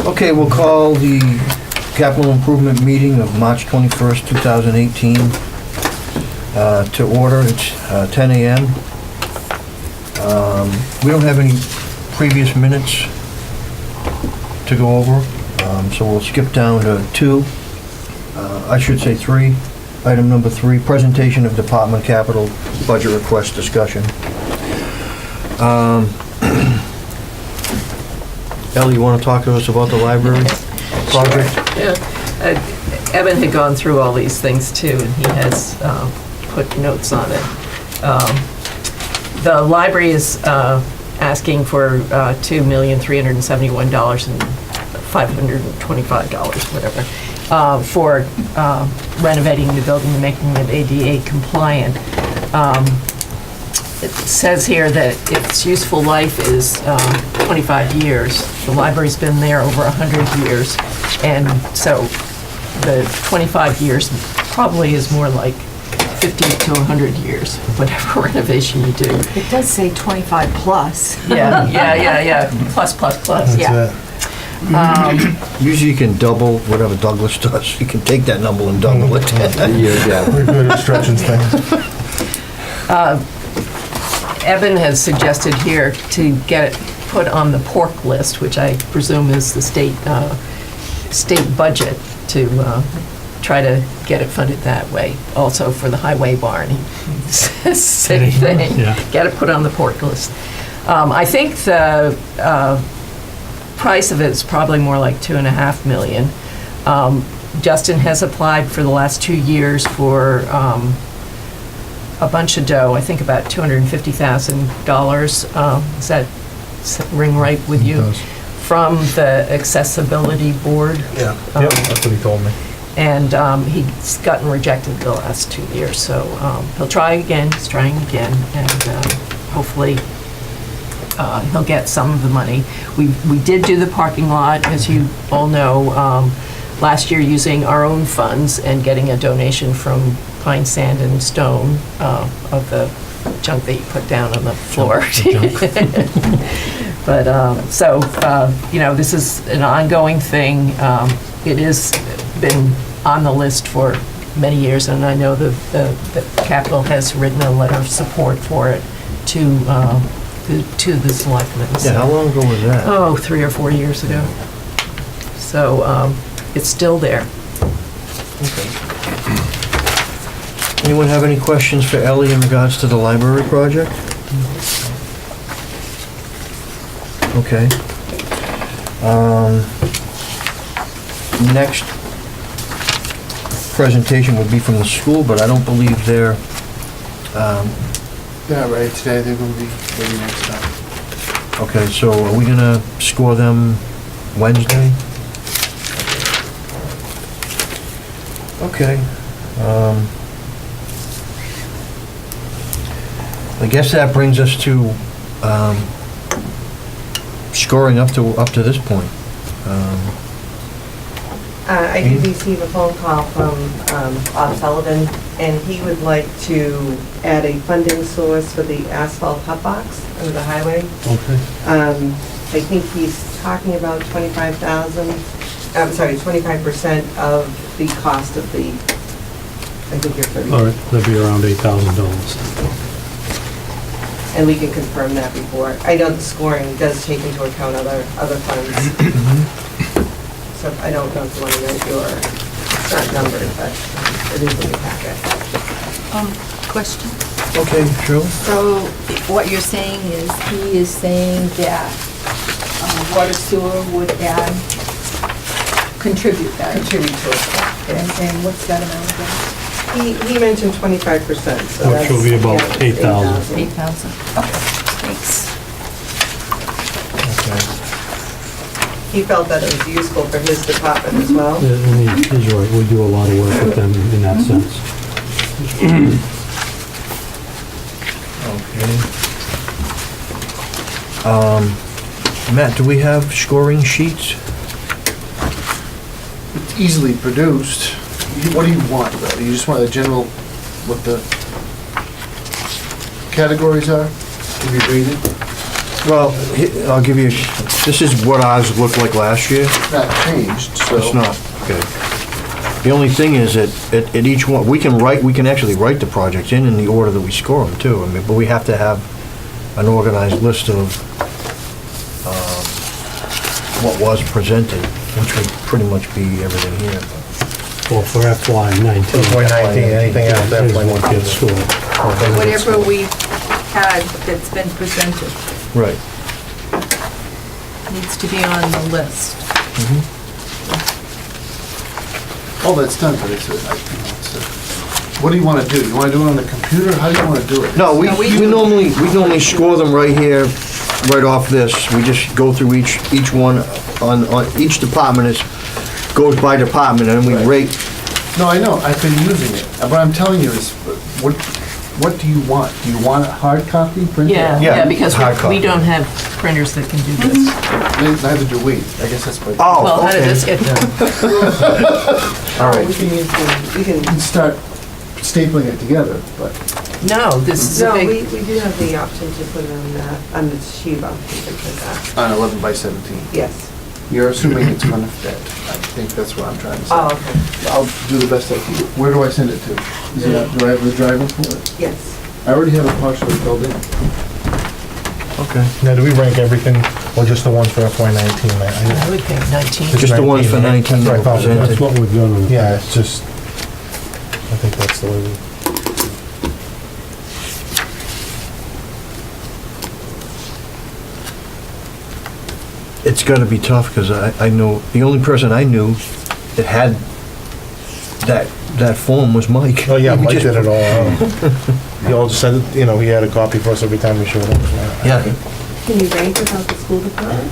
Okay, we'll call the capital improvement meeting of March 21st, 2018 to order. It's 10 a.m. We don't have any previous minutes to go over, so we'll skip down to three. Item number 3, presentation of department capital budget request discussion. Ellie, you want to talk to us about the library project? Yeah. Evan had gone through all these things too, and he has put notes on it. The library is asking for $2,371,525, whatever, for renovating the building and making it ADA compliant. It says here that its useful life is 25 years. The library's been there over 100 years, and so the 25 years probably is more like 50 to 100 years, whatever renovation you do. It does say 25 plus. Yeah. Plus. Yeah. Usually you can double whatever Douglas does. You can take that number and double it. We're good at stretching things. Evan has suggested here to get it put on the pork list, which I presume is the state budget, to try to get it funded that way. Also for the highway barn, same thing. Yeah. Get it put on the pork list. I think the price of it is probably more like $2.5 million. Justin has applied for the last 2 years for a bunch of dough, I think about $250,000. Does that ring right with you? It does. From the accessibility board. Yeah. Yep, that's what he told me. And he's gotten rejected the last 2 years, so he'll try again, he's trying again, and hopefully he'll get some of the money. We did do the parking lot, as you all know, last year using our own funds and getting a donation from Pine Sand and Stone of the junk that you put down on the floor. But, this is an ongoing thing. It has been on the list for many years, and I know the Capitol has written a letter of support for it to the selectmen. Yeah, how long ago was that? Oh, 3 or 4 years ago. So it's still there. Okay. Anyone have any questions for Ellie in regards to the library project? Okay. Next presentation would be from the school, but I don't believe they're, Not ready today, they're gonna be maybe next time. okay, so are we gonna score them Wednesday? Okay. I guess that brings us to scoring up to this point. I did receive a phone call from Bob Sullivan, and he would like to add a funding source for the asphalt hot box under the highway. Okay. I think he's talking about 25% of the cost of the, I think you're 30. All right, that'd be around $8,000. And we can confirm that before. I know the scoring does take into account other funds. So I don't know if you want to note your, it's not numbered, but it is in the packet. Question. Okay, true. So what you're saying is, he is saying that water sewer would add, contribute that. Contribute to it. And what's that amount again? He mentioned 25%, so Which that's. will be about yeah, 8,000. 8,000. Okay, thanks. Okay. He felt that it was useful for his department as well. Yeah, and he's right, we do a lot of work with them in that sense. Okay. Matt, do we have scoring sheets? It's easily produced. What do you want, though? You just want a general, what the categories are to be rated? Well, I'll give you a This is what ours looked like last year. Not changed, so. It's not, okay. The only thing is that at each one, we can actually write the projects in the order that we score them too. I mean, but we have to have an organized list of what was presented, which would pretty much be everything here. Well, for FY '19. FY19, anything after Here's what gets FY19. scored. Whatever we had that's been presented Right. needs to be on the list. All that's done, but what do you want to do? You want to do it on the computer? How do you want to do it? No, we normally score them right here, right off this. We just go through each one, on each department goes by department, and we rate. No, I know, I've been using it. What I'm telling you is, what do you want? Do you want a hard copy printed? Yeah, Yeah, yeah, because hard we copy. don't have printers that can do this. Neither do we. I guess that's my. Oh, Well, how did okay. this get done? All right. We can use we You can, can start stapling it together, but No, this is a no, big, we do have the option to put it on that, on the Shiva, things like that. on 11 by 17. Yes. You're assuming it's going to fit. I think that's what I'm trying to say. Oh, okay. I'll do the best I can. Where do I send it to? Do I have the driver for it? Yes. I already have it partially filled in. Okay. Now, do we rank everything, or just the ones for FY19? I would think 19. Just the ones for 19 That's what I thought. presented. That's what we've done in the Yeah, past. it's just, I think that's the way we... It's gotta be tough, because I know, the only person I knew that had that form was Mike. Oh, yeah, He Mike just- did it all. He all just said, he had a copy for us every time we showed up. Yeah. Can you rank without the school department?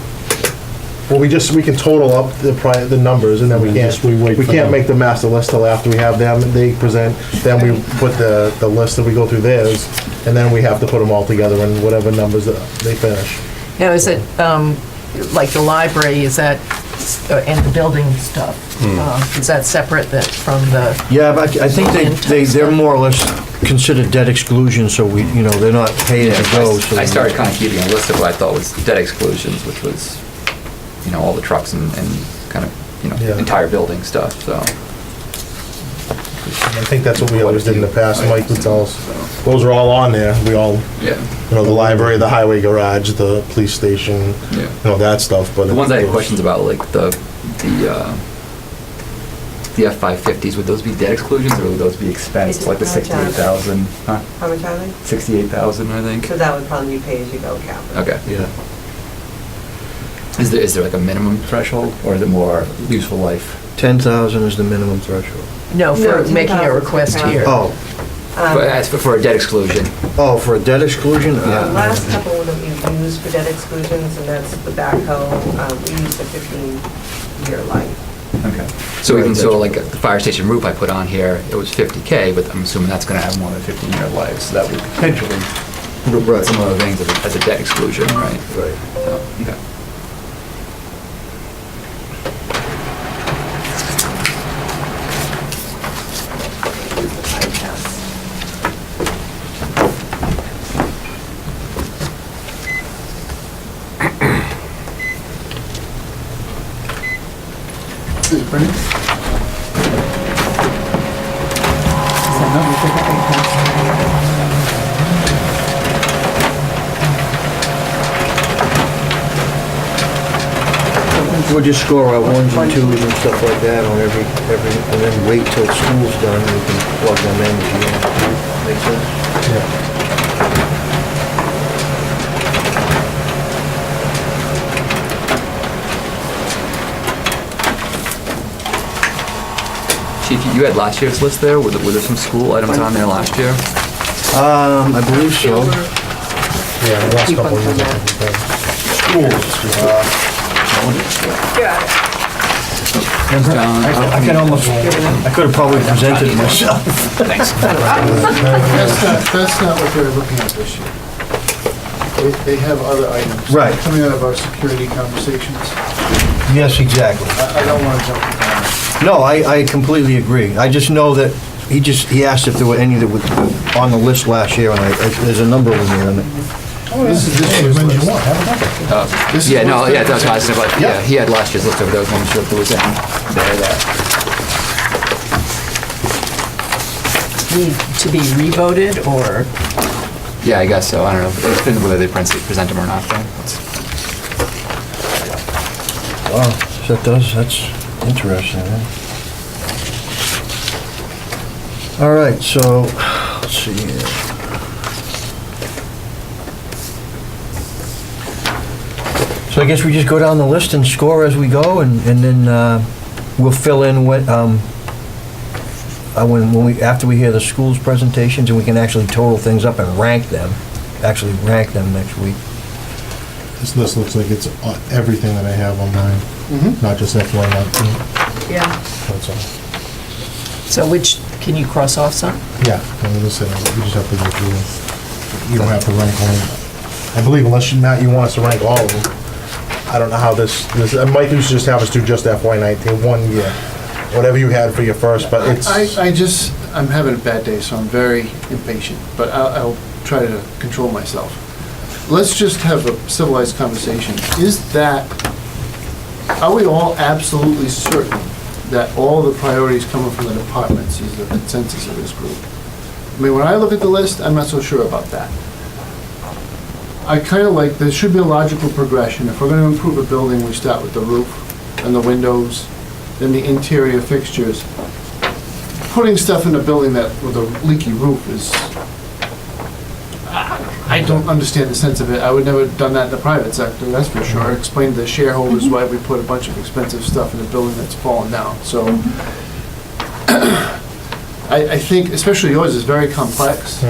Well, we can total up the numbers, and then we can't, Just we wait we for can't them. make the master list till after we have them, and they present, then we put the list, that we go through theirs, and then we have to put them all together in whatever numbers that they finish. Now, is it, like the library, is that, and the building stuff, is that separate from the, Yeah, but I think they're more or less considered debt exclusion, so they're not paid to go. so I started kind of keeping a list of what I thought was debt exclusions, which was, all the trucks and kind of, Yeah. entire building stuff, so. I think that's what we always did in the past, Mike would tell us, those are all on there, we all, Yeah. the library, the highway garage, the police station, Yeah. that stuff, but. The ones I had questions about, like the F-550s, would those be debt exclusions, or would those be expensed, like the It's not. 68,000? Huh? How much are they? 68,000, I think. So that would probably be pay-as-you-go capital. Okay. Yeah. Is there like a minimum threshold, or is it more useful life? 10,000 is the minimum threshold. no, for No, making a 10,000 request per here? Oh, But as for a debt exclusion? for a debt exclusion? The last couple that we've used for debt exclusions, and that's the backhoe, we used a 15-year life. Okay. So even so, like the fire station roof I put on here, it was 50K, but I'm assuming that's gonna have more than 15-year life, so that would potentially, Right. some other things as a debt exclusion, right? Right. So, okay. Is it printed? We'll just score our ones and twos and stuff like that on every, and then wait till school's done, we can plug them in if you want. Make sense? Chief, you had last year's list there? Were there some school items on there last year? I believe so. Yeah, the last Keep couple on of years. coming I back. think, Got it. I can almost, I could have probably presented it myself. Thanks. That's not what they're looking at this year. They have other items. Right. Coming out of our security conversations. Yes, exactly. I don't want to jump the gun. No, I completely agree. I just know that he asked if there were any that were on the list last year, and there's a number of them there. And This is this Hey, year's when you list. want, have a couple. This is Yeah, no, what's yeah, that's what I was saying about, Yeah. yeah, he had last year's list over there, I'm sure if there was any there that. Need to be revoted, or, Yeah, I guess so, I don't know, it depends whether they present them or not, though. Wow, that's interesting, huh? All right, so, let's see here. So I guess we just go down the list and score as we go, and then we'll fill in what, when we, after we hear the school's presentations, and we can actually total things up and rank them next week. This list looks like it's everything that I have on mine, not just FY19. Yeah. That's all. so which, can you cross off some? Yeah, I mean, listen, we just have to go through them. You don't have to rank all. I believe unless Matt, you want us to rank all of them. I don't know how this, I might just have us do just FY19, 1 year. Whatever you had for your first, but it's. I'm having a bad day, so I'm very impatient, but I'll try to control myself. Let's just have a civilized conversation. Are we all absolutely certain that all the priorities coming from the departments is the consensus of this group? I mean, when I look at the list, I'm not so sure about that. I kind of like, there should be a logical progression. If we're going to improve a building, we start with the roof and the windows, then the interior fixtures. Putting stuff in a building that with a leaky roof is, I don't understand the sense of it. I would never have done that in the private sector, that's for sure. Explain to the shareholders why we put a bunch of expensive stuff in a building that's fallen down. So I think, especially yours is very complex.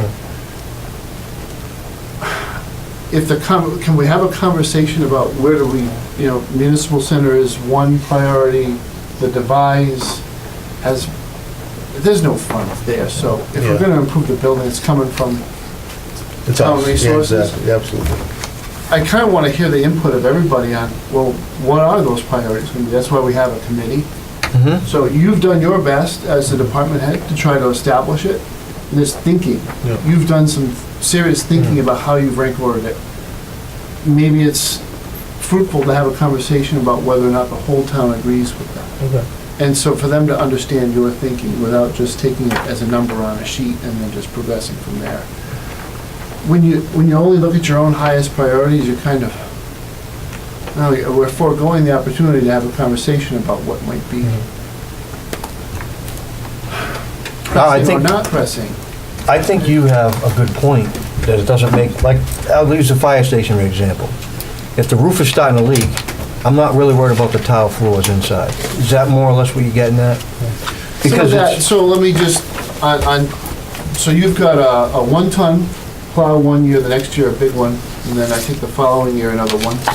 If can we have a conversation about where do we, municipal center is one priority, the devise has, there's no funds there, so if we're Yeah. gonna improve the building, it's coming from It's town us. Yeah, resources. exactly. Absolutely. I kinda wanna hear the input of everybody on, well, what are those priorities gonna be? That's why we have a committee. So you've done your best as the department head to try to establish it. And there's thinking. Yeah. You've done some serious thinking about how you've rank ordered it. Maybe it's fruitful to have a conversation about whether or not the whole town agrees with that. Okay. And so for them to understand your thinking without just taking it as a number on a sheet and then just progressing from there. When you only look at your own highest priorities, you're kind of, no, we're foregoing the opportunity to have a conversation about what might be No, I pressing or think, not pressing. I think you have a good point, that it doesn't make, like, I'll use the fire station for example. If the roof is starting to leak, I'm not really worried about the tile floors inside. Is that more or less what you're getting at? Because it's, So let me just, so you've got a 1-ton plow 1 year, the next year a big one, and then I think the following year another 1 ton.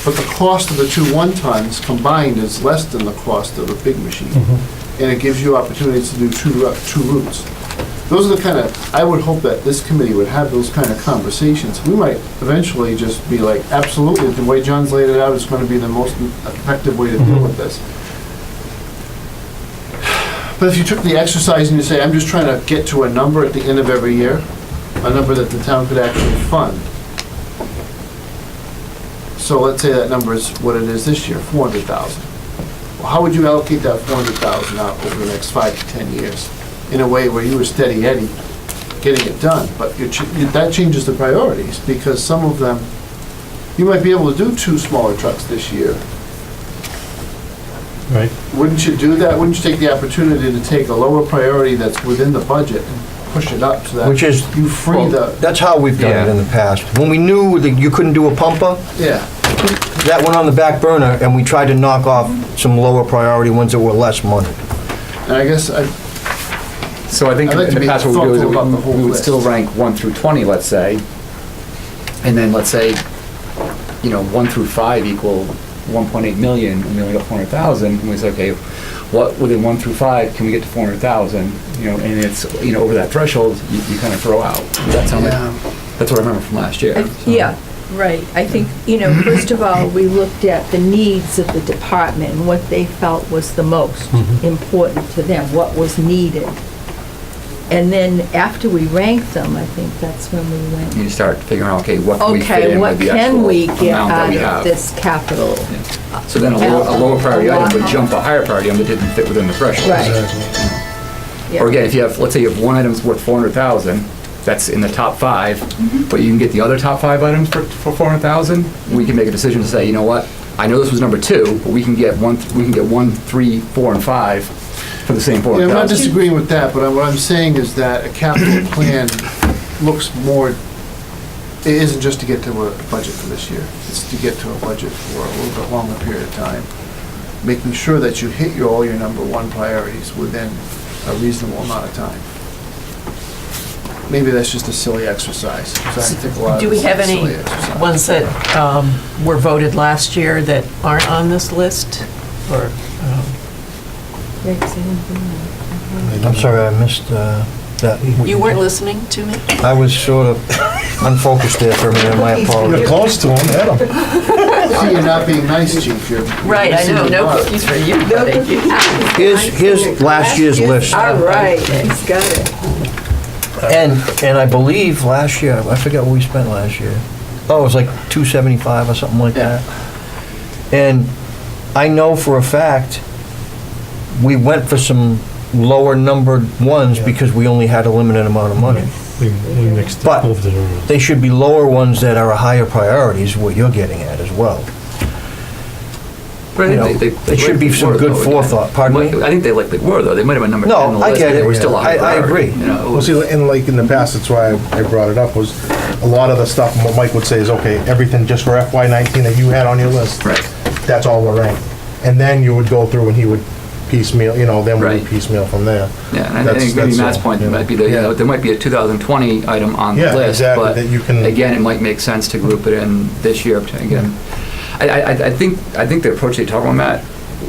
But the cost of the 2 1-tons combined is less than the cost of a big machine. And it gives you opportunities to do two routes. Those are the kind of, I would hope that this committee would have those kind of conversations. We might eventually just be like, absolutely, the way John's laid it out is going to be the most effective way to deal with this. But if you took the exercise and you say, I'm just trying to get to a number at the end of every year, a number that the town could actually fund. So let's say that number is what it is this year, 400,000. Well, how would you allocate that 400,000 out over the next 5 to 10 years? In a way where you were steady Eddie getting it done, but that changes the priorities, because some of them, you might be able to do 2 smaller trucks this year. Right. Wouldn't you do that? Wouldn't you take the opportunity to take a lower priority that's within the budget and push it up so that Which is- you free the, that's how we've done it in the past. When we knew that you couldn't do a pumper, yeah. that went on the back burner, and we tried to knock off some lower priority ones that were less money. And I guess So I think I'd like in to the be past, what we do is thoughtful about the whole we would list. still rank 1 through 20, let's say, and then let's say, 1 through 5 equal 1.8 million, and we only got 400,000, and we say, okay, what within 1 through 5 can we get to 400,000? And it's, over that threshold, you kind of throw out. Does that sound like, that's what I remember from last year. so. Yeah, right. I think, first of all, we looked at the needs of the department and what they felt was the most important to them, what was needed. And then after we ranked them, I think that's when we went, You start figuring out, okay, what can we fit okay, in what with the can actual we get amount that out we of have. this capital? So then a lower priority item would jump a higher priority item that didn't fit within the threshold. Right. Yeah. Or again, if you have, let's say you have one item's worth 400,000, that's in the top 5, but you can get the other top 5 items for 400,000, we can make a decision to say, you know what, I know this was number 2, but we can get 1, 3, 4, and 5 for the same Yeah, I'm not 400,000. disagreeing with that, but what I'm saying is that a capital plan looks more, it isn't just to get to a budget for this year. It's to get to a budget for a little bit longer period of time. Making sure that you hit all your number 1 priorities within a reasonable amount of time. Maybe that's just a silly exercise, 'cause I think a lot of Do we it's have a any silly exercise. ones that were voted last year that aren't on this list? Or, I'm sorry, I missed that. you weren't listening to me? I was sort of unfocused there for a minute, my You're apologies. close to them, hit them. See, you're not being nice, chief. You're Right, I missing know, the no mark. cookies for you, buddy. Here's last year's list. All right, he's got it. And I believe last year, I forgot what we spent last year. Oh, it was like 275 or something like Yeah. that. And I know for a fact, we went for some lower numbered ones because we only had a limited amount of money. We mixed, But- moved it around. They should be lower ones that are a higher priority is what you're getting at as well. But I You know, think they there should be likely some were, good though, again. forethought. Pardon me? I think they likely were, though. They might have been number 10 on the No, I list, get but it. they were still a high I priority. agree. You know, it Well, was- see, and like in the past, that's why I brought it up, was a lot of the stuff what Mike would say is, okay, everything just for FY19 that you had on your list, Right. that's all we're ranked. And then you would go through and he would piecemeal, then we Right. would piecemeal from there. Yeah, and I That's- think maybe that's Matt's all, point yeah. might be that, Yeah. there might be a 2020 item on the Yeah, list, exactly, but that you can- again, it might make sense to group it in this year, again. I think the approach that you're talking about, Matt,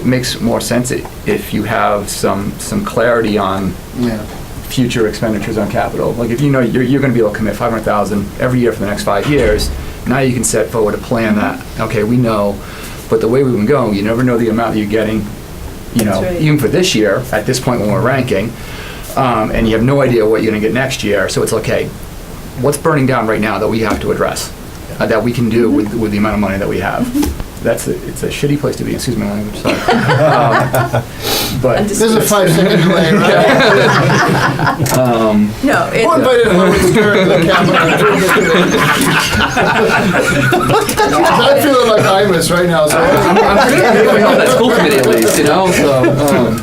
makes more sense if you have some clarity on Yeah. future expenditures on capital. Like if you know you're gonna be able to commit 500,000 every year for the next 5 years, now you can set forward a plan that, okay, we know, but the way we've been going, you never know the amount that you're getting, That's right. even for this year, at this point when we're ranking, and you have no idea what you're gonna get next year, so it's okay, what's burning down right now that we have to address, that we can do with the amount of money that we have? It's a shitty place to be, excuse my language, sorry. But, There's a 5-second delay, right? No, it, Who invited Howard Stern to the capital? I'm feeling like Imus right now, so. I'm pretty on that school committee at least, so,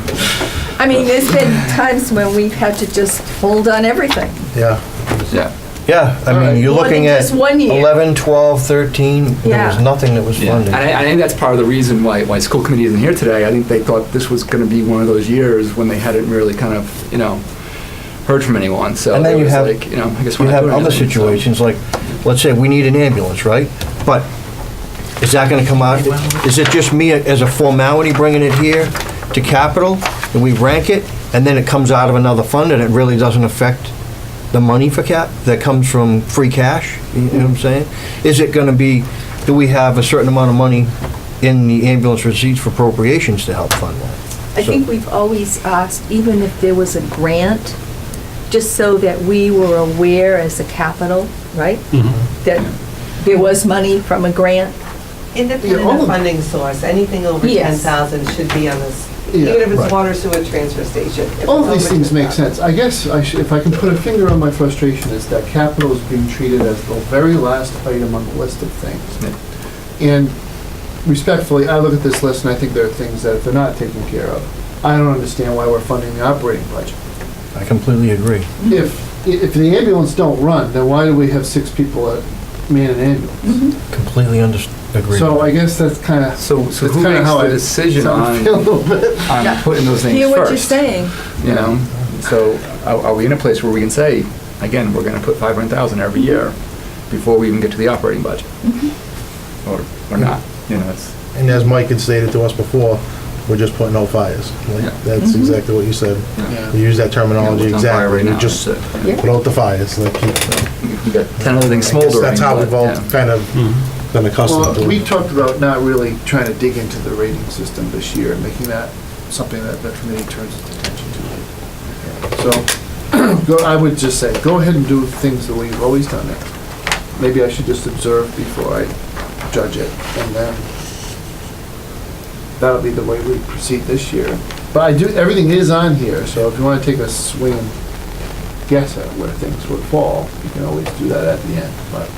I mean, there's been times when we've had to just hold on everything. Yeah. yeah. Yeah, I All right. mean, you're More than looking at just 1 year. 11, 12, 13, there was Yeah. nothing that was Yeah, funded. and I think that's part of the reason why school committee isn't here today. I think they thought this was gonna be one of those years when they hadn't really kind of, heard from anyone, so And then it you was have- like, I guess we're You not have doing other anything, so. situations, like, let's say we need an ambulance, right? But is that gonna come out, is it just me as a formality bringing it here to capital, and we rank it, and then it comes out of another fund, and it really doesn't affect the money for cap, that comes from free cash, you know what I'm saying? Is it gonna be, do we have a certain amount of money in the ambulance receipts for appropriations to help fund that? I think we've always asked, even if there was a grant, just so that we were aware as a capital, right? That there was money from a grant. Independent Yeah, all of of- funding source, anything over Yes. 10,000 should be on this, Yeah, even if it's right. water, sewer, transfer station. If All it's of these over things make 10,000. sense. I guess if I can put a finger on my frustration, is that capital is being treated as the very last item on the list of things. And respectfully, I look at this list and I think there are things that if they're not taken care of, I don't understand why we're funding the operating budget. I completely agree. If the ambulance don't run, then why do we have 6 people that man an ambulance? Completely agree. So I guess that's kind of, So that's who kind of makes how the I decision feel a on little bit. putting those things Hear what you're first? saying. So are we in a place where we can say, again, we're gonna put 500,000 every year before we even get to the operating budget? Or not, it's. And as Mike had stated to us before, we're just putting no fires. Like, Yeah. that's exactly what you said. Yeah. We use that terminology What's on fire exactly. right We now, just that's it. Yeah. put out the fires. Like, You got 10 other things smoldering. that's how we've all but, yeah. kind of been accustomed Well, to we it. talked about not really trying to dig into the rating system this year and making that something that the committee turns its attention to. So, I would just say, go ahead and do things the way you've always done it. Maybe I should just observe before I judge it, and then that'll be the way we proceed this year. But everything is on here, so if you want to take a swing and guess at where things would fall, you can always do that at the end. But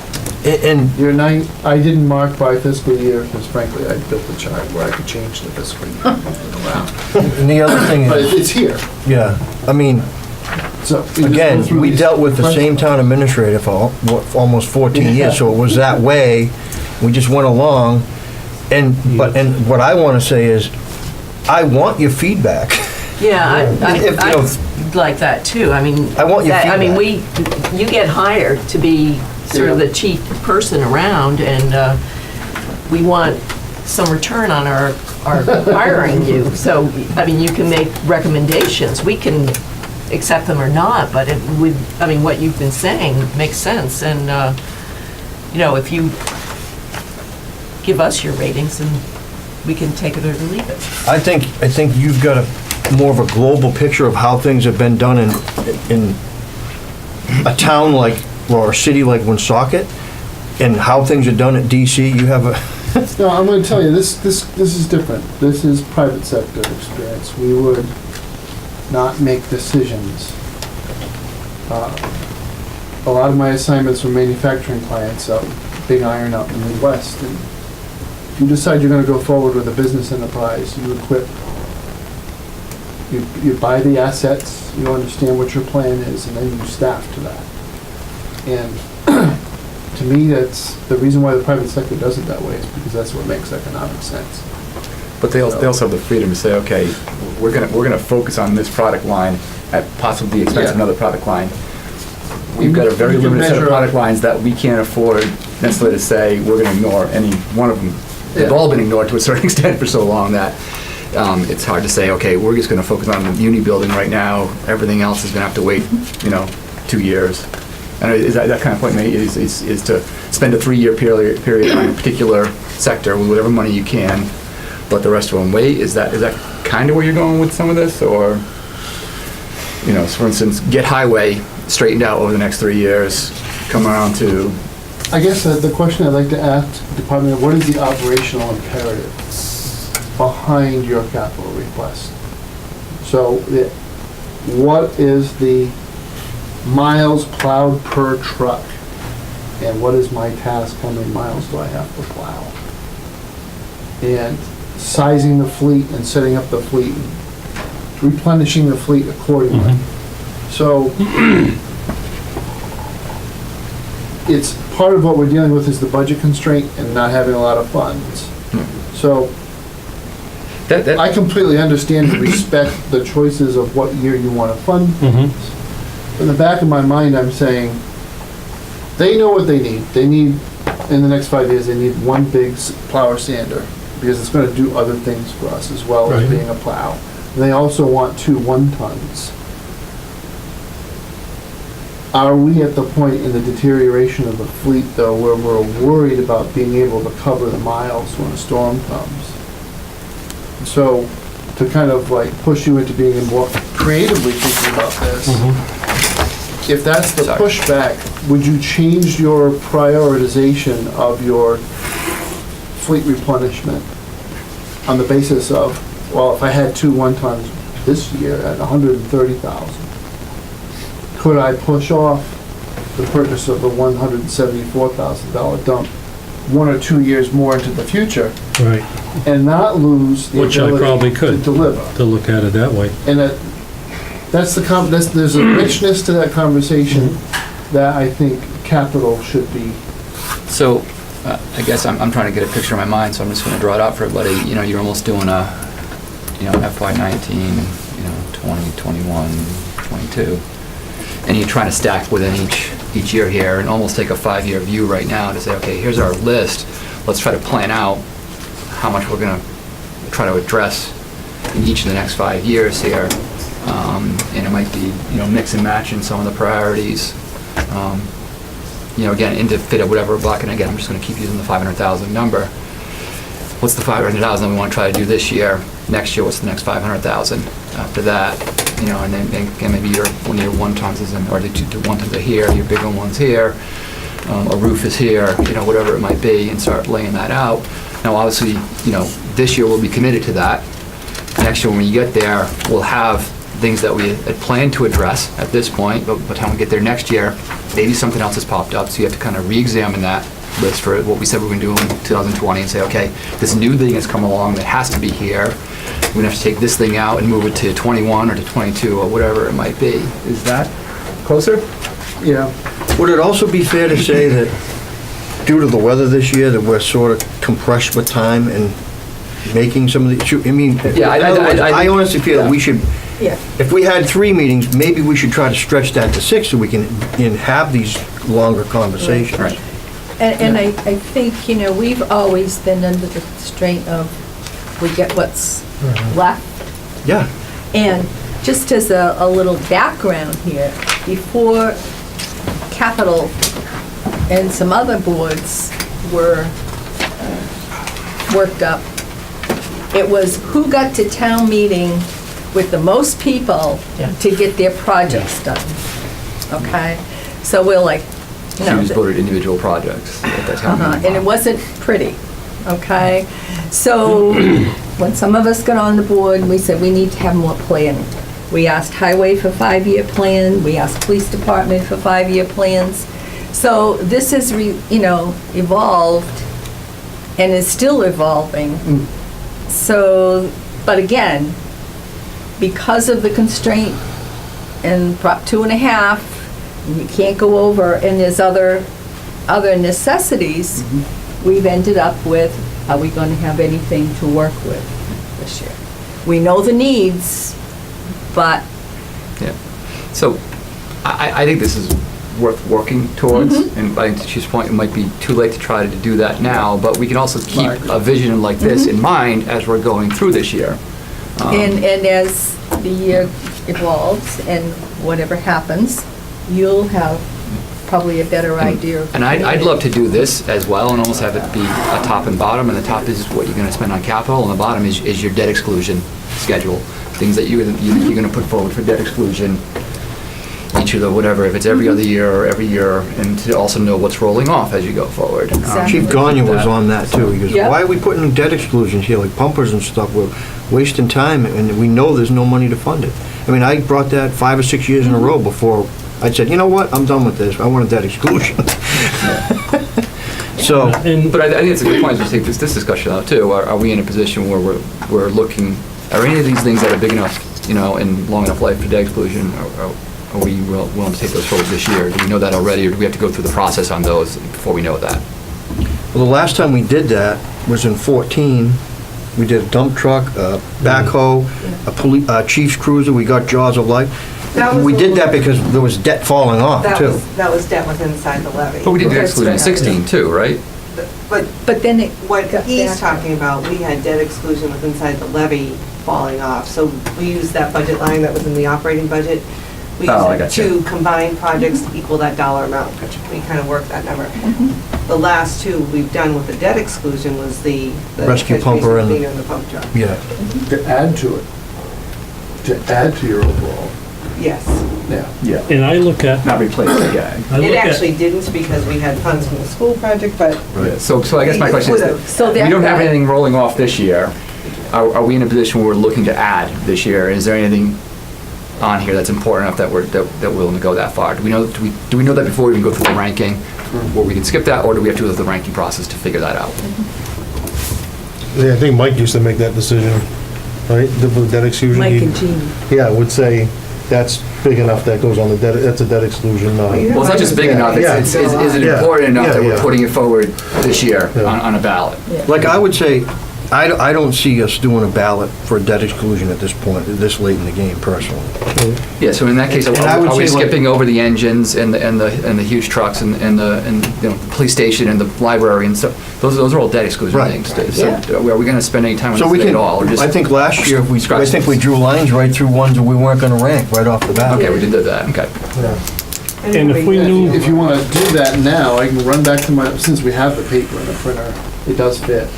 And I didn't mark by fiscal year, because frankly, I built a chart where I could change the fiscal year. and the other thing But is, it's here, yeah, I mean, so. you just go again, through we these dealt with the questions. same town administrator for almost 14 years, so it was that way. We just went along, and what I want to say is, I want your feedback. Yeah, If, you know, I'd like that too. I mean, I want your I mean, feedback. you get hired to be sort of the chief person around, and we want some return on our hiring you. So, I mean, you can make recommendations. We can accept them or not, but it would, I mean, what you've been saying makes sense. And, you know, if you give us your ratings, and we can take it or leave it. I think you've got more of a global picture of how things have been done in a town like, or a city like Woonsocket, and how things are done at DC. You have a, No, I'm going to tell you, this is different. This is private sector experience. We would not make decisions. A lot of my assignments were manufacturing clients out, Big Iron out in the Midwest. And if you decide you're going to go forward with a business enterprise, you equip, you buy the assets, you understand what your plan is, and then you staff to that. And to me, that's the reason why the private sector does it that way, is because that's what makes economic sense. But they also have the freedom to say, okay, we're gonna focus on this product line at possibly the expense of Yeah. another product line. We've got a very You can limited set of measure- product lines that we can't afford necessarily to say, we're gonna ignore any one of them. They've Yeah. all been ignored to a certain extent for so long that it's hard to say, okay, we're just gonna focus on the uni building right now, everything else is gonna have to wait, 2 years. And is that kind of point made, is to spend a 3-year period on a particular sector with whatever money you can, let the rest of them wait? Is that kind of where you're going with some of this, or, so for instance, get highway straightened out over the next 3 years, come around to, I guess the question I'd like to ask the department, what is the operational imperative behind your capital request? So what is the miles plowed per truck? And what is my task? How many miles do I have to plow? And sizing the fleet and setting up the fleet, replenishing the fleet accordingly. So it's part of what we're dealing with is the budget constraint and not having a lot of funds. So that, I completely understand and respect the choices of what year you want to fund. In the back of my mind, I'm saying, they know what they need. They need, in the next 5 years, they need one big plow or sander, because it's gonna do other things for us as well as Right. being a plow. And they also want 2 1-tons. Are we at the point in the deterioration of the fleet, though, where we're worried about being able to cover the miles when a storm comes? So, to kind of like push you into being more creatively thinking about this, if that's the Sorry. pushback, would you change your prioritization of your fleet replenishment on the basis of, well, if I had 2 1-tons this year at 130,000, could I push off the purchase of the $174,000 dump 1 or 2 years more into the future Right, and not lose the Which I ability probably to could. deliver? to look at it that way. And that's there's a richness to that conversation that I think capital should be. so, I guess I'm trying to get a picture in my mind, so I'm just gonna draw it out for everybody. You're almost doing a, FY 19, 20, 21, 22. And you're trying to stack within each year here and almost take a 5-year view right now to say, okay, here's our list. Let's try to plan out how much we're gonna try to address in each of the next 5 years here. And it might be, mix and match in some of the priorities. Again, into fit of whatever block, and again, I'm just gonna keep using the 500,000 number. What's the 500,000 we wanna try to do this year? Next year, what's the next 500,000? After that, you know, and then again, maybe one of your one-tons is in, or the one-tons are here, your bigger one's here, a roof is here, you know, whatever it might be, and start laying that out. Now, obviously, you know, this year we'll be committed to that. Next year, when we get there, we'll have things that we had planned to address at this point, but by the time we get there next year, maybe something else has popped up, so you have to kind of re-examine that list for what we said we were going to do in 2020 and say, okay, this new thing has come along that has to be here. We're going to have to take this thing out and move it to 21 or to 22 or whatever it might be. Is that closer? Yeah. Would it also be fair to say that due to the weather this year, that we're sort of compressed with time and making some of the, I mean, Yeah, in other words, I honestly feel that yeah. we should, Yeah. if we had 3 meetings, maybe we should try to stretch that to 6 so we can have these longer conversations. Right. And I think, you know, we've always been under the constraint of, we get what's left. Yeah. And just as a little background here, before Capital and some other boards were worked up, it was who got to town meeting with the most people Yeah. to get their projects done, okay? So we're like, you She know. was voted individual projects at that time. And it wasn't pretty, okay? So when some of us got on the board, we said we need to have more planning. We asked Highway for 5-year plan, we asked Police Department for 5-year plans. So this has, evolved and is still evolving. So, but again, because of the constraint and Prop 2.5, you can't go over, and there's other necessities, we've ended up with, are we going to have anything to work with this year? We know the needs, but Yeah. So I think this is worth working towards, and I think to Chief's point, it might be too late to try to do that now, but we can also keep a vision like this in mind as we're going through this year. and as the year evolves and whatever happens, you'll have probably a better idea of. And I'd love to do this as well and almost have it be a top and bottom, and the top is what you're gonna spend on capital, and the bottom is your debt exclusion schedule. Things that you're gonna put forward for debt exclusion, each of the, whatever, if it's every other year or every year, and to also know what's rolling off as you go forward. Exactly. Chief Gagne was on that too. He goes, Yeah. why are we putting debt exclusions here, like pumpers and stuff? We're wasting time, and we know there's no money to fund it. I mean, I brought that 5 or 6 years in a row before I said, you know what, I'm done with this. I want a debt exclusion. So, And But I think it's a good point as we take this discussion out too. Are we in a position where we're looking, are any of these things that are big enough, and long enough life for debt exclusion, are we willing to take those forward this year? Do we know that already, or do we have to go through the process on those before we know that? well, the last time we did that was in 14. We did a dump truck, a backhoe, a chief's cruiser. We got Jaws of Life. That was We a did that little- because there was debt falling off too. That was debt was inside the levy. But we did debt That's exclusion in right. 16 too, right? But But then it what got he's back. talking about, we had debt exclusion with inside the levy falling off. So we used that budget line that was in the operating budget. We Oh, I used it gotcha. to combine projects to equal that dollar amount. We kind of worked that number. The last two we've done with the debt exclusion was the Rescue catch pumper basin and- cleaner and the pump truck. Yeah. To add to it, to add to your overall, Yes. yeah. Yeah. and I look at, Not replace the guy. I It look actually at, didn't because we had funds from the school project, but So I guess my question is, Would've. So we that don't have guy- anything rolling off this year. Are we in a position where we're looking to add this year? Is there anything on here that's important enough that we're willing to go that far? Do we know that before we even go through the ranking, where we can skip that, or do we have to go through the ranking process to figure that out? Yeah, I think Mike used to make that decision, right? The debt exclusion. Mike he- and Jean. Yeah, would say that's big enough that goes on the debt, that's a debt exclusion. yeah. Well, it's not just big enough, Yeah. is it Yeah. important enough that Yeah, we're yeah. putting it forward this year Yeah. on a ballot? Like I would say, I don't see us doing a ballot for a debt exclusion at this point, this late in the game personally. Yeah, so in that case, And I would are we say, like- skipping over the engines and the huge trucks and the police station and the library and stuff? Those are all debt exclusion Right. things. So are we gonna spend any time on So this we today can, at all? Or just I think last year, I scratch think we this? drew lines right through ones that we weren't gonna rank right off the bat. Okay, we did do that, okay. and if we knew, If you want to do that now, I can run back to my, since we have the paper in the printer, it does fit,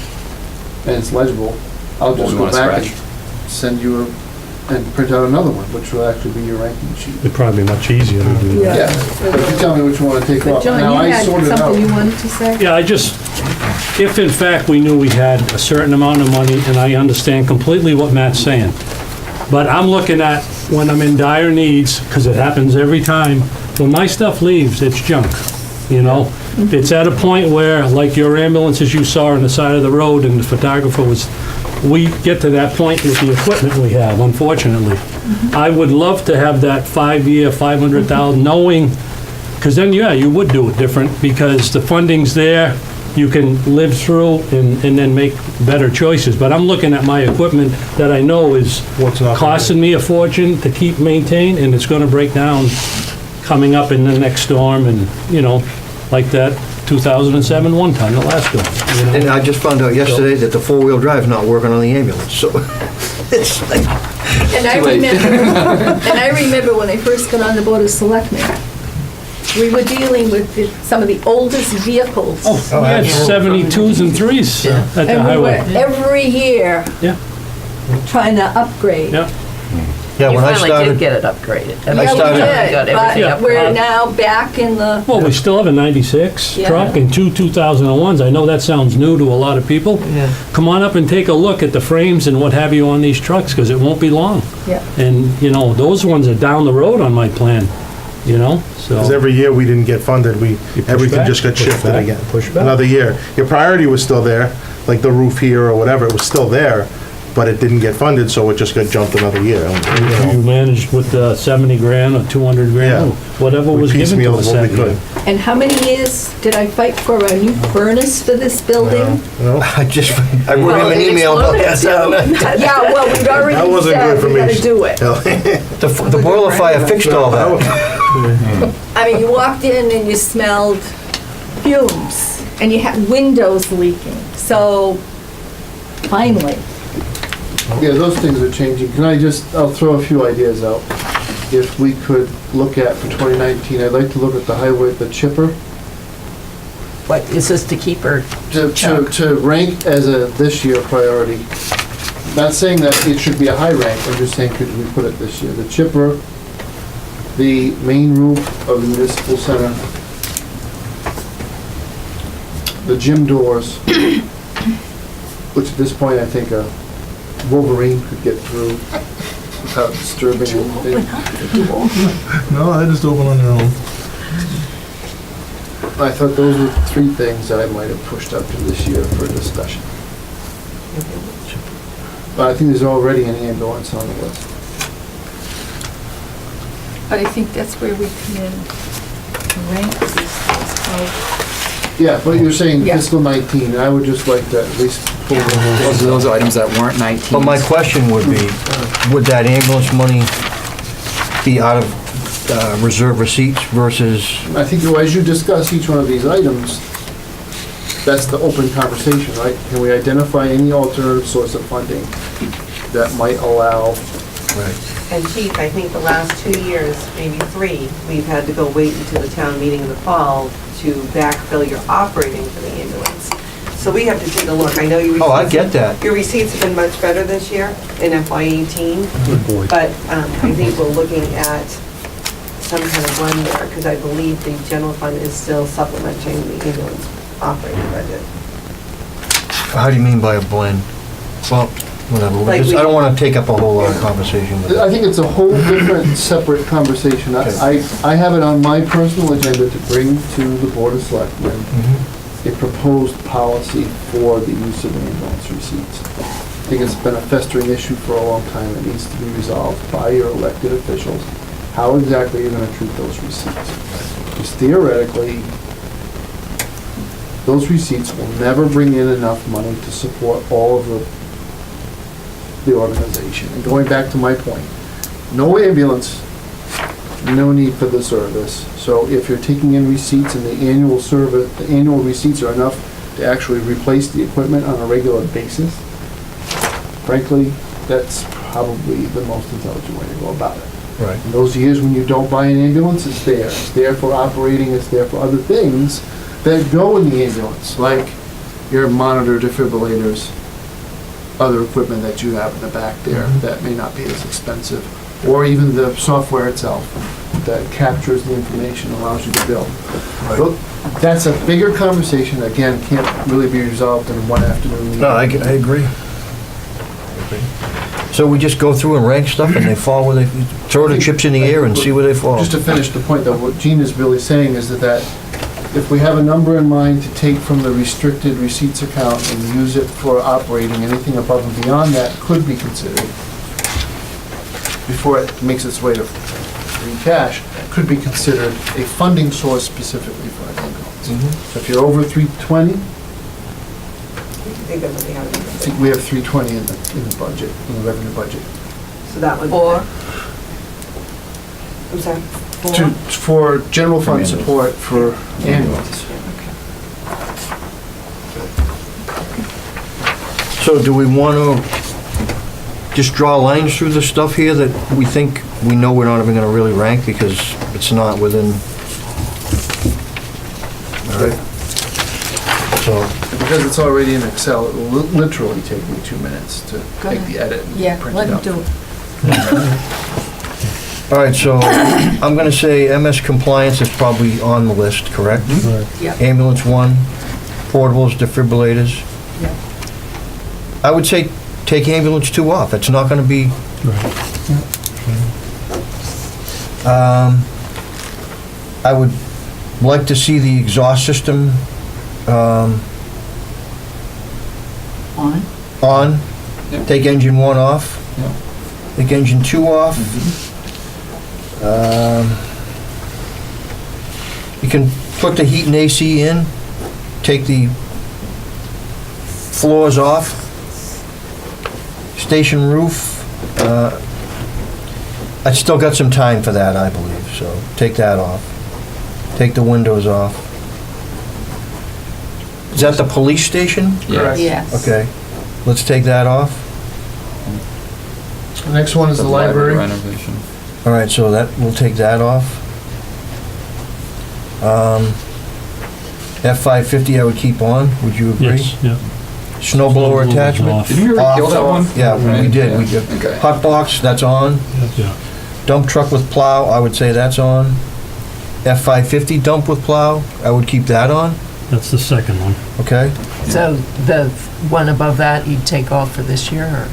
and it's legible. I'll What just we go wanna back and scratch. send you and print out another one, which will actually be your ranking sheet. It'd probably be much easier to do that. Yeah, but you tell me which you want to take But off. Now, John, I you had sorted out. something you wanted to say? Yeah, if in fact we knew we had a certain amount of money, and I understand completely what Matt's saying, but I'm looking at when I'm in dire needs, because it happens every time, when my stuff leaves, it's junk, you know? It's at a point where, like your ambulances you saw on the side of the road and the photographer was, we get to that point with the equipment we have, unfortunately. I would love to have that 5-year, 500,000, knowing, because then, yeah, you would do it different, because the funding's there, you can live through and then make better choices. But I'm looking at my equipment that I know is What's not- costing me a fortune to keep maintained, and it's gonna break down coming up in the next storm, and, you know, like that 2007 one time, the last storm, you know? And I just found out yesterday that the four-wheel drive's not working on the ambulance, so it's like, And I remember when I first got on the Board of Selectmen, we were dealing with some of the oldest vehicles. We had 72s and 3s at the And we were highway. every year Yeah, trying to upgrade. yeah. yeah, You when I finally did started, get it upgraded. I Yeah, started- we Got did, everything but up. we're now back in the, Well, we still have a 96 Yeah. truck and two 2001s. I know that sounds new to a lot of people. Yeah. Come on up and take a look at the frames and what have you on these trucks, because it won't be long. yeah. And, you know, those ones are down the road on my plan, you know, Because so. every year we didn't get funded, You push everything back, just got push shifted back, again. push back. Another year. Your priority was still there, like the roof here or whatever, it was still there, but it didn't get funded, so it just got jumped another year. You managed with 70 grand or 200 grand, Yeah. whatever We was given to piecemealed us what we that year. could. And how many years did I fight for a new furnace for this building? I wrote Well, him an it email about exploded, that. Yeah, well, we'd That already wasn't said good for we me. gotta do it. The boiler fire fixed all that. I mean, you walked in and you smelled fumes, and you had windows leaking, so finally. Yeah, those things are changing. I'll throw a few ideas out. If we could look at for 2019, I'd like to look at the highway, the chipper, What, is this to keep or? to rank as a this year priority. Not saying that it should be a high rank, I'm just saying could we put it this year? The chipper, the main roof of the municipal center, the gym doors, which at this point I think a Wolverine could get through without disturbing anything. No, they just open on their own. I thought those were three things that I might have pushed up to this year for discussion. But I think there's already an ambulance on the list. But I think that's where we come in to rank these things. Yeah, but you're saying Yeah. fiscal 19, I would just like to at least pull Those are items that weren't 19. But my question would be, would that ambulance money be out of reserve receipts versus, I think as you discuss each one of these items, that's the open conversation, right? Can we identify any alternative source of funding that might allow? And Chief, I think the last 2 years, maybe 3, we've had to go wait until the town meeting in the fall to backfill your operating for the ambulance. So we have to take a look. I know your receipts. oh, I get that. Your receipts have been much better this year in FY18, Good boy. but I think we're looking at some kind of blend there, because I believe the general fund is still supplementing the ambulance operating budget. How do you mean by a blend? Well, whatever, Like I don't want to take up a whole lot of conversation with I that. think it's a whole different, separate conversation. I have it on my personal agenda to bring to the Board of Selectmen a proposed policy for the use of ambulance receipts. I think it's been a festering issue for a long time. It needs to be resolved by your elected officials. How exactly you're gonna treat those receipts. Because theoretically, those receipts will never bring in enough money to support all of the organization. And going back to my point, no ambulance, no need for the service. So if you're taking in receipts and the annual service, the annual receipts are enough to actually replace the equipment on a regular basis, frankly, that's probably the most intelligent way to go about it. Right. In those years when you don't buy an ambulance, it's there. It's there for operating, it's there for other things that go in the ambulance, like your monitor defibrillators, other equipment that you have in the back there that may not be as expensive, or even the software itself that captures the information, allows you to build. Look, that's a bigger conversation, again, can't really be resolved in one afternoon meeting. No, I agree. So we just go through and rank stuff and they fall where they, throw the chips in the air and see where they fall. Just to finish the point, though, what Gene is really saying is that if we have a number in mind to take from the restricted receipts account and use it for operating, anything above and beyond that could be considered, before it makes its way to free cash, could be considered a funding source specifically for our ambulance. So if you're over 320, I think that's what they have. I think we have 320 in the budget, in the revenue budget. So that would. Or, I'm sorry. For general fund support for ambulance. So do we want to just draw lines through the stuff here that we think, we know we're not even going to really rank because it's not within, all right? So, Because it's already in Excel, it will literally take me 2 minutes to make the edit Yeah, and print let it him out. do it. all right, so I'm going to say MS compliance is probably on the list, correct? Yep. Ambulance 1, portables, defibrillators. Yep. I would say take ambulance 2 off. It's not going to be, I would like to see the exhaust system on. Yep. Take engine 1 off. Yep. Take engine 2 off. You can put the heat and AC in. Take the floors off. Station roof. I still got some time for that, I believe, so take that off. Take the windows off. Is that the police station? Yeah. Yes. Okay, let's take that off. The next one is the library. Renovation. All right, so that, we'll take that off. F-550 I would keep on, would you agree? Yes, yeah. Snow blower attachment? Did we already Off. kill that one? Yeah, we Right, did, we yeah. did. Okay. Hot box, that's on. Yeah. Dump truck with plow, I would say that's on. F-550 dump with plow, I would keep that on, That's the second one. okay? so the one above that you'd take off for this year, or?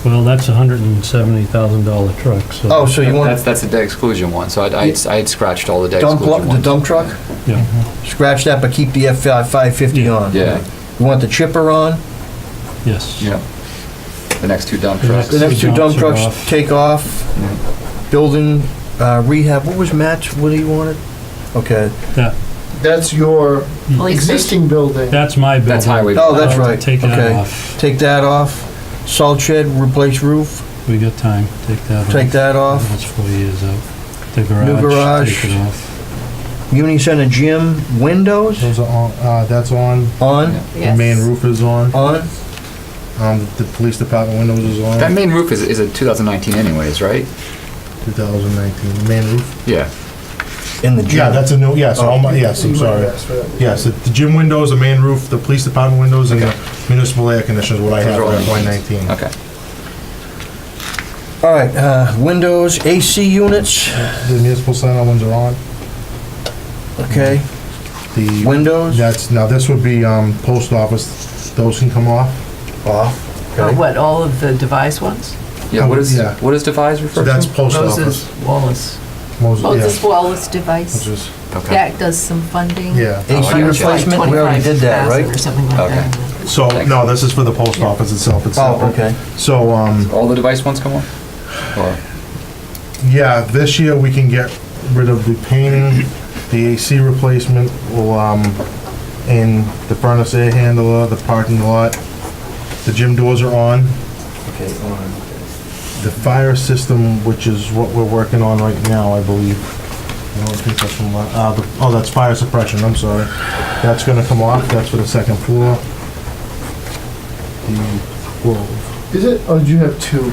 Well, that's a $170,000 truck, so. Oh, so you want That's the debt exclusion one, so I'd scratched all the debt dump, exclusion the ones. dump truck? Yeah, Scratch that, but keep the F-550 on. Yeah, You want the chipper on? yes. yeah. The next 2 dump The trucks. The next 2 dump Dumps are trucks off. take off. Building, rehab, what was Matt's, what do you want it? Okay, That's your Police existing building. That's my building. That's highway. oh, that's I'll right, Take that okay. off. Take that off. Salt shed, replace roof, We got time. Take that off. take that off. That's 4 years out. The garage. New garage. Take it off. Muni Center gym, windows, Those are on, that's on, on, the main roof is on, on. the police department windows is on, That main roof is a 2019 anyways, right? 2019, the main roof. Yeah. In the gym. Yeah, that's a new, yes, all my, yes, I'm You might have sorry. asked for that. Yes, the gym windows, the main roof, the police department windows, and the municipal air conditioners, what I have for FY19. Okay. All right, windows, AC units, The municipal center ones are on. okay. The Windows, now this would be, post office, those can come off. off. Or Okay. what, all of the device ones? Yeah, what Yeah. does devise So refer to? that's post Moses office. Wallace. Moses Yeah, Wallace device. which is, Okay. That does some funding. yeah. Oh, I AC got you. replacement, we already did that, 25,000 Or right? something like Okay. that. So, no, this is for the post office itself, it's Oh, separate. okay. So, All the device ones come off? Or, yeah, this year we can get rid of the painting, the AC replacement, and the furnace air handler, the parking lot. The gym doors are on. Okay, on. The fire system, which is what we're working on right now, I believe. I don't think that's from, oh, that's fire suppression, I'm sorry. That's gonna come off, that's for the second floor. The 12. Is it, oh, you have 2.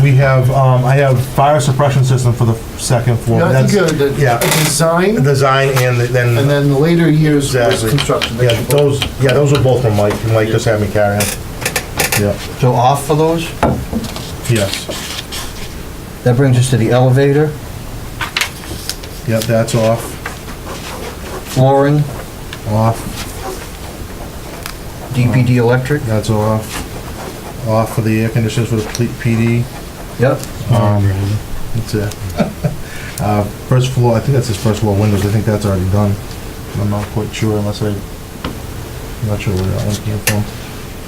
We have, I have fire suppression system for the second floor. No, I think That's- the yeah. design, Design and then. and then the later years was Exactly. construction. Yeah, those were both from Mike. Mike just had me carry them. Yeah, So off for those? yes. That brings us to the elevator, Yep, that's off. flooring, Off. DPD electric. That's off. Off for the air conditioners for the PD. Yep. That's it. First floor, I think that's his first floor windows. I think that's already done. I'm not quite sure unless I'm not sure where that one came from.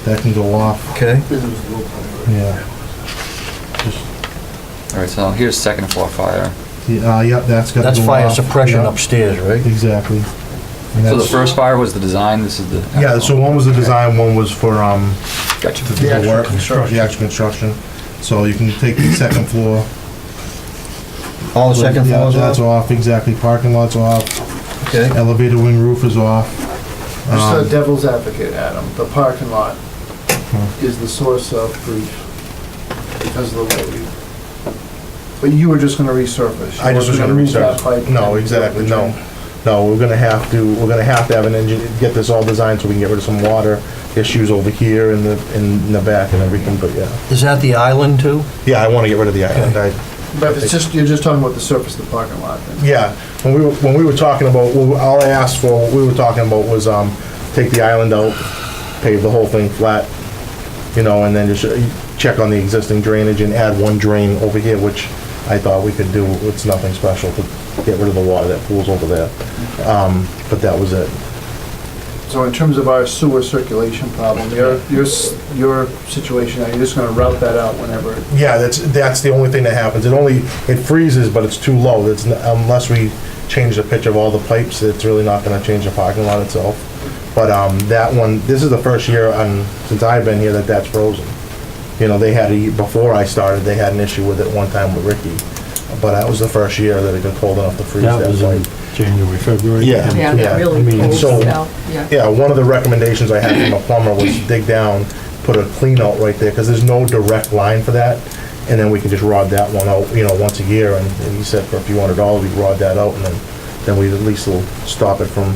That can go off. Okay. Yeah. Just, All right, so here's second floor fire. yep, that's got to go off. That's fire suppression Yep, upstairs, right? Exactly. And So the that's- first fire was the design, this is the. Yeah, so one was the design, one was for, Gotcha. the actual work, construction. the actual construction. So you can take the second floor. All the second Yeah, floors that's off? off, exactly. Parking lot's off. Okay. Elevator wing roof is off. Just a devil's advocate, Adam, the parking lot is the source of grief because of the way we, but you were just gonna resurface. I just was gonna move that research. pipe No, and- exactly, no. No, we're gonna have to have an engineer, get this all designed so we can get rid of some water issues over here in the back and everything, but yeah. Is that the island too? Yeah, I wanna get rid of the island. But if it's just, you're just talking about the surface of the parking lot then. Yeah, when we were talking about, all I asked for, what we were talking about was, take the island out, pave the whole thing flat, and then just check on the existing drainage and add one drain over here, which I thought we could do. It's nothing special to get rid of the water that pools over there. But that was it. So in terms of our sewer circulation problem, your situation, are you just gonna route that out whenever? Yeah, that's the only thing that happens. It freezes, but it's too low. Unless we change the pitch of all the pipes, it's really not gonna change the parking lot itself. But, that one, this is the first year since I've been here that's frozen. They had, before I started, they had an issue with it one time with Ricky. But that was the first year that it got cold enough to freeze That that was in pipe. January, February. Yeah. Yeah, Yeah, that really I mean, cold so- spell, yeah. Yeah, one of the recommendations I had from a plumber was dig down, put a clean out right there, because there's no direct line for that. And then we can just rod that one out, once a year, and he said for a few $100, we'd rod that out, and then we at least will stop it from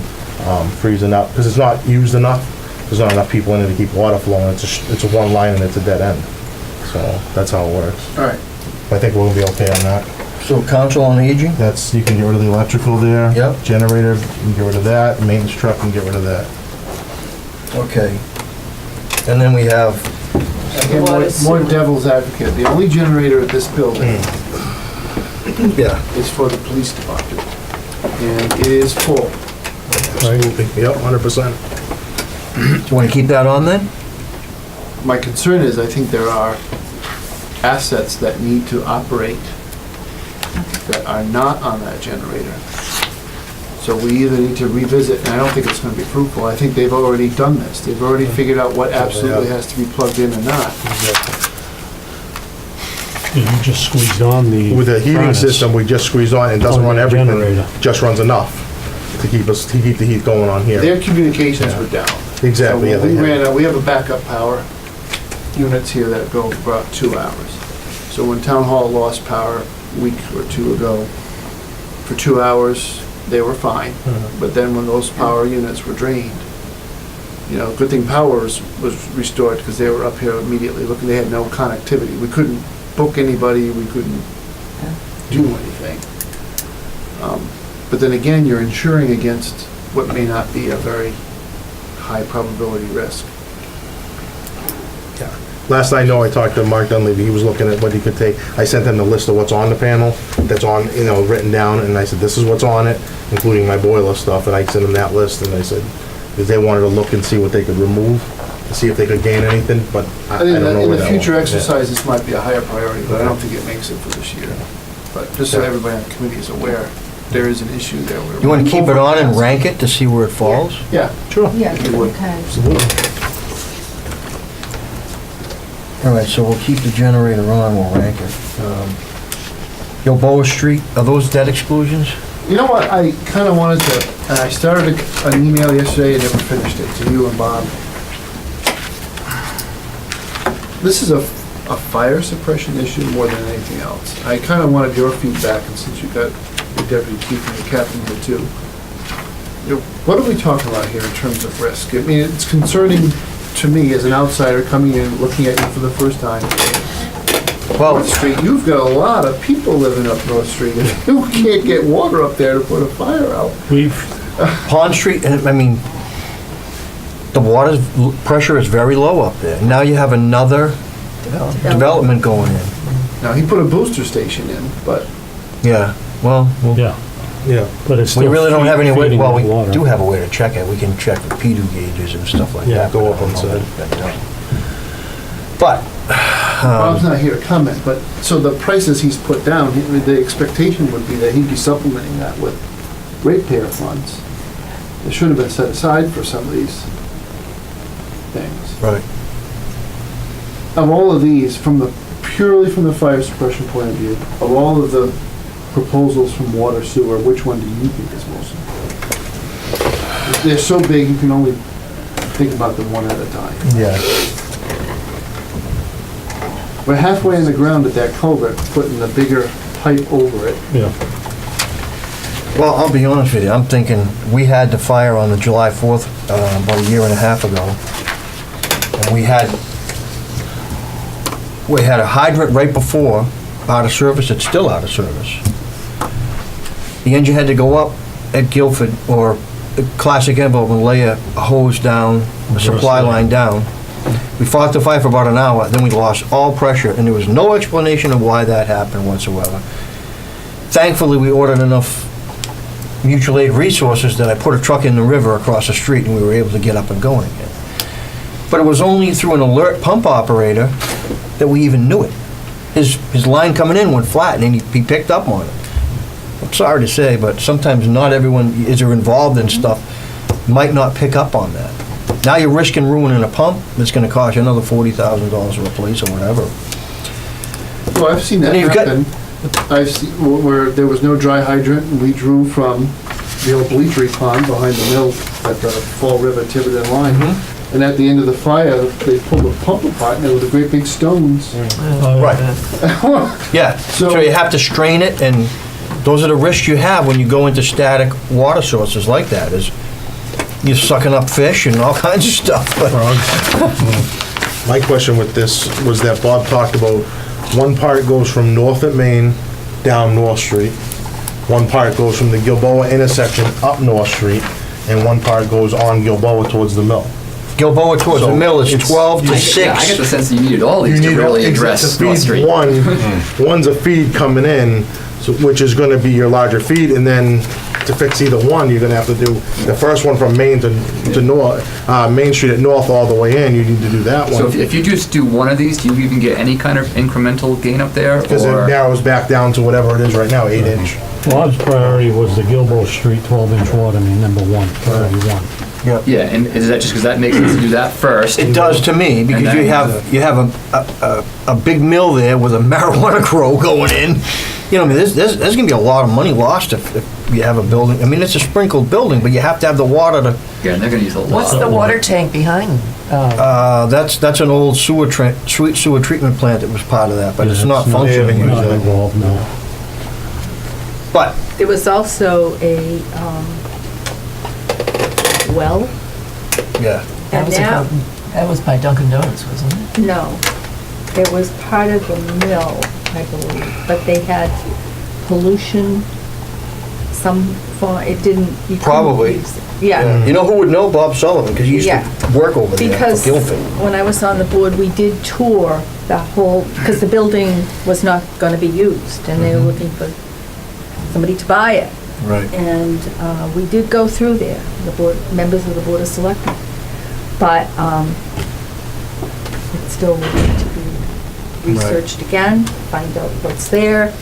freezing up, because it's not used enough. There's not enough people in it to keep water flowing. It's a one line and it's a dead end. So that's how it works. All right, I think we're gonna be okay on that. So council on aging? You can get rid of the electrical there. Yep. Generator, you can get rid of that. Maintenance truck, you can get rid of that. Okay. And then we have, again, Water, more sewer. devil's advocate, the only generator at this building yeah, is for the police department. And it is full. Yep, 100%. do you want to keep that on then? My concern is, I think there are assets that need to operate that are not on that generator. So we either need to revisit, and I don't think it's gonna be fruitful, I think they've already done this. They've already figured out what absolutely has to be plugged in and not. You just squeezed on the. With the heating furnace. system, we just squeeze on, it doesn't On run the everything, generator. just runs enough to keep the heat going on here. Their communications were down. Exactly, yeah, So they we had- we have a backup power units here that go for about 2 hours. So when Town Hall lost power a week or two ago, for 2 hours, they were fine. But then when those power units were drained, good thing power was restored because they were up here immediately looking, they had no connectivity. We couldn't book anybody, we couldn't do anything. But then again, you're insuring against what may not be a very high probability risk. Yeah. Last I know, I talked to Mark Dunleavy, he was looking at what he could take. I sent him the list of what's on the panel, that's on, written down, and I said, this is what's on it, including my boiler stuff, and I sent him that list, and I said, because they wanted to look and see what they could remove, to see if they could gain anything, but I I don't think know that where in the that future went. Yeah. exercise, this might be a higher priority, but I don't think it makes it for this year. But just so Yeah. everybody on the committee is aware, there is an issue there. You want to keep it on and rank it to see where it falls? Yeah, Sure. Yeah, You would. okay. Absolutely. All right, so we'll keep the generator on, we'll rank it. Gilboa Street, are those debt exclusions? you know what, I kind of wanted to, and I started an email yesterday and never finished it, to you and Bob. This is a fire suppression issue more than anything else. I kind of wanted your feedback, and since you got your deputy chief and your captain here too, you know, what are we talking about here in terms of risk? I mean, it's concerning to me as an outsider coming in, looking at you for the first time. Well, North Street, you've got a lot of people living up North Street, and you can't get water up there to put a fire out. We've, Pond Street, I mean, the water pressure is very low up there. Now you have another development going in. Now, he put a booster station in, but Yeah, well, yeah, Yeah. but it's we still really don't have any way, feeding well, that we water. do have a way to check it. We can check the PDU gauges and stuff like Yeah, that. go but up I don't on know site. if that's been done. But, Bob's not here to comment, but, so the prices he's put down, the expectation would be that he'd be supplementing that with ratepayer funds. It should have been set aside for some of these things. right. Of all of these, purely from the fire suppression point of view, of all of the proposals from water sewer, which one do you think is most important? They're so big, you can only think about them one at a time. Yeah. We're halfway in the ground at that culvert, putting the bigger pipe over it. Yeah, Well, I'll be honest with you, I'm thinking, we had the fire on the July 4th, about a year and a half ago. And we had a hydrant right before, out of service, it's still out of service. The engine had to go up at Guilford, or Classic Envelope, and lay a hose down, a supply line down. We fought the fire for about an hour, then we lost all pressure, and there was no explanation of why that happened whatsoever. Thankfully, we ordered enough mutual aid resources that I put a truck in the river across the street, and we were able to get up and going again. But it was only through an alert pump operator that we even knew it. His line coming in went flat, and then he picked up on it. I'm sorry to say, but sometimes not everyone is involved in stuff, might not pick up on that. Now you're risking ruining a pump that's gonna cost you another $40,000 to replace or whatever. Well, I've seen that And you've got- happen. I've seen where there was no dry hydrant, and we drew from the old bleachery pond behind the mill at the Fall River Tiverton line. And at the end of the fire, they pulled the pump apart, and there were the great big stones. Right. Yeah, so you have to strain it, and those are the risks you have when you go into static water sources like that, is you're sucking up fish and all kinds of stuff. But My question with this was that Bob talked about, one part goes from North at Main down North Street, one part goes from the Gilboa intersection up North Street, and one part goes on Gilboa towards the mill. Gilboa towards the So mill is it's- 12 to I get the 6. sense that you needed all these to really address to North feed Street. one's a feed coming in, so, which is gonna be your larger feed, and then to fix either one, you're gonna have to do the first one from Main to North, Main Street at North all the way in, you need to do that So one. if you just do one of these, do you even get any kind of incremental gain up there? Because it Or narrows back down to whatever it is right now, 8 inch. Bob's priority was the Gilboa Street 12-inch water main, number one, priority one. yeah, and is that just because that makes sense to do that first? It does to me, because then- you have a big mill there with a marijuana grow going in. You know, I mean, there's gonna be a lot of money lost if you have a building. I mean, it's a sprinkled building, but you have to have the water to, Yeah, and they're gonna use a lot. What's the water tank behind? that's an old sewer treatment plant that was part of that, but it's not Yeah, functioning. Not involved, no. But, There was also a, well, yeah, That was now- that was by Dunkin' Donuts, wasn't it? no, it was part of the mill, I believe, but they had pollution, some form, it didn't, you couldn't Probably. use it. Yeah, you know who would know? Bob Sullivan, because he used Yeah. to work over there for because Guilford. when I was on the board, we did tour the whole, because the building was not gonna be used, and they were looking for somebody to buy it. Right. And we did go through there, the board, members of the Board of Selectmen. But it's still needing to be researched again, find out what's there.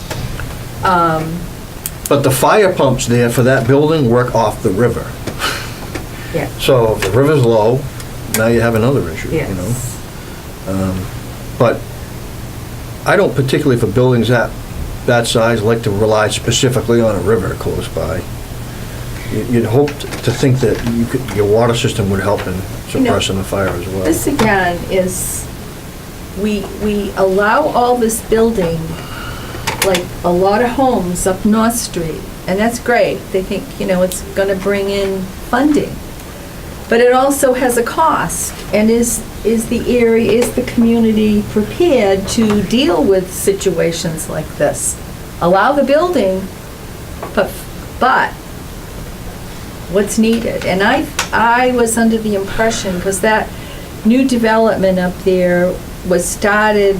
But the fire pumps there for that building work off the river. Yeah. So if the river's low, now you have another issue, you know? Yes. But I don't particularly, for buildings that size, like to rely specifically on a river close by. You'd hope to think that your water system would help in suppressing the fire as well. This again is, we allow all this building, like a lot of homes up North Street, and that's great. They think, it's gonna bring in funding. But it also has a cost, and is the community prepared to deal with situations like this? Allow the building, but what's needed? And I was under the impression, because that new development up there was started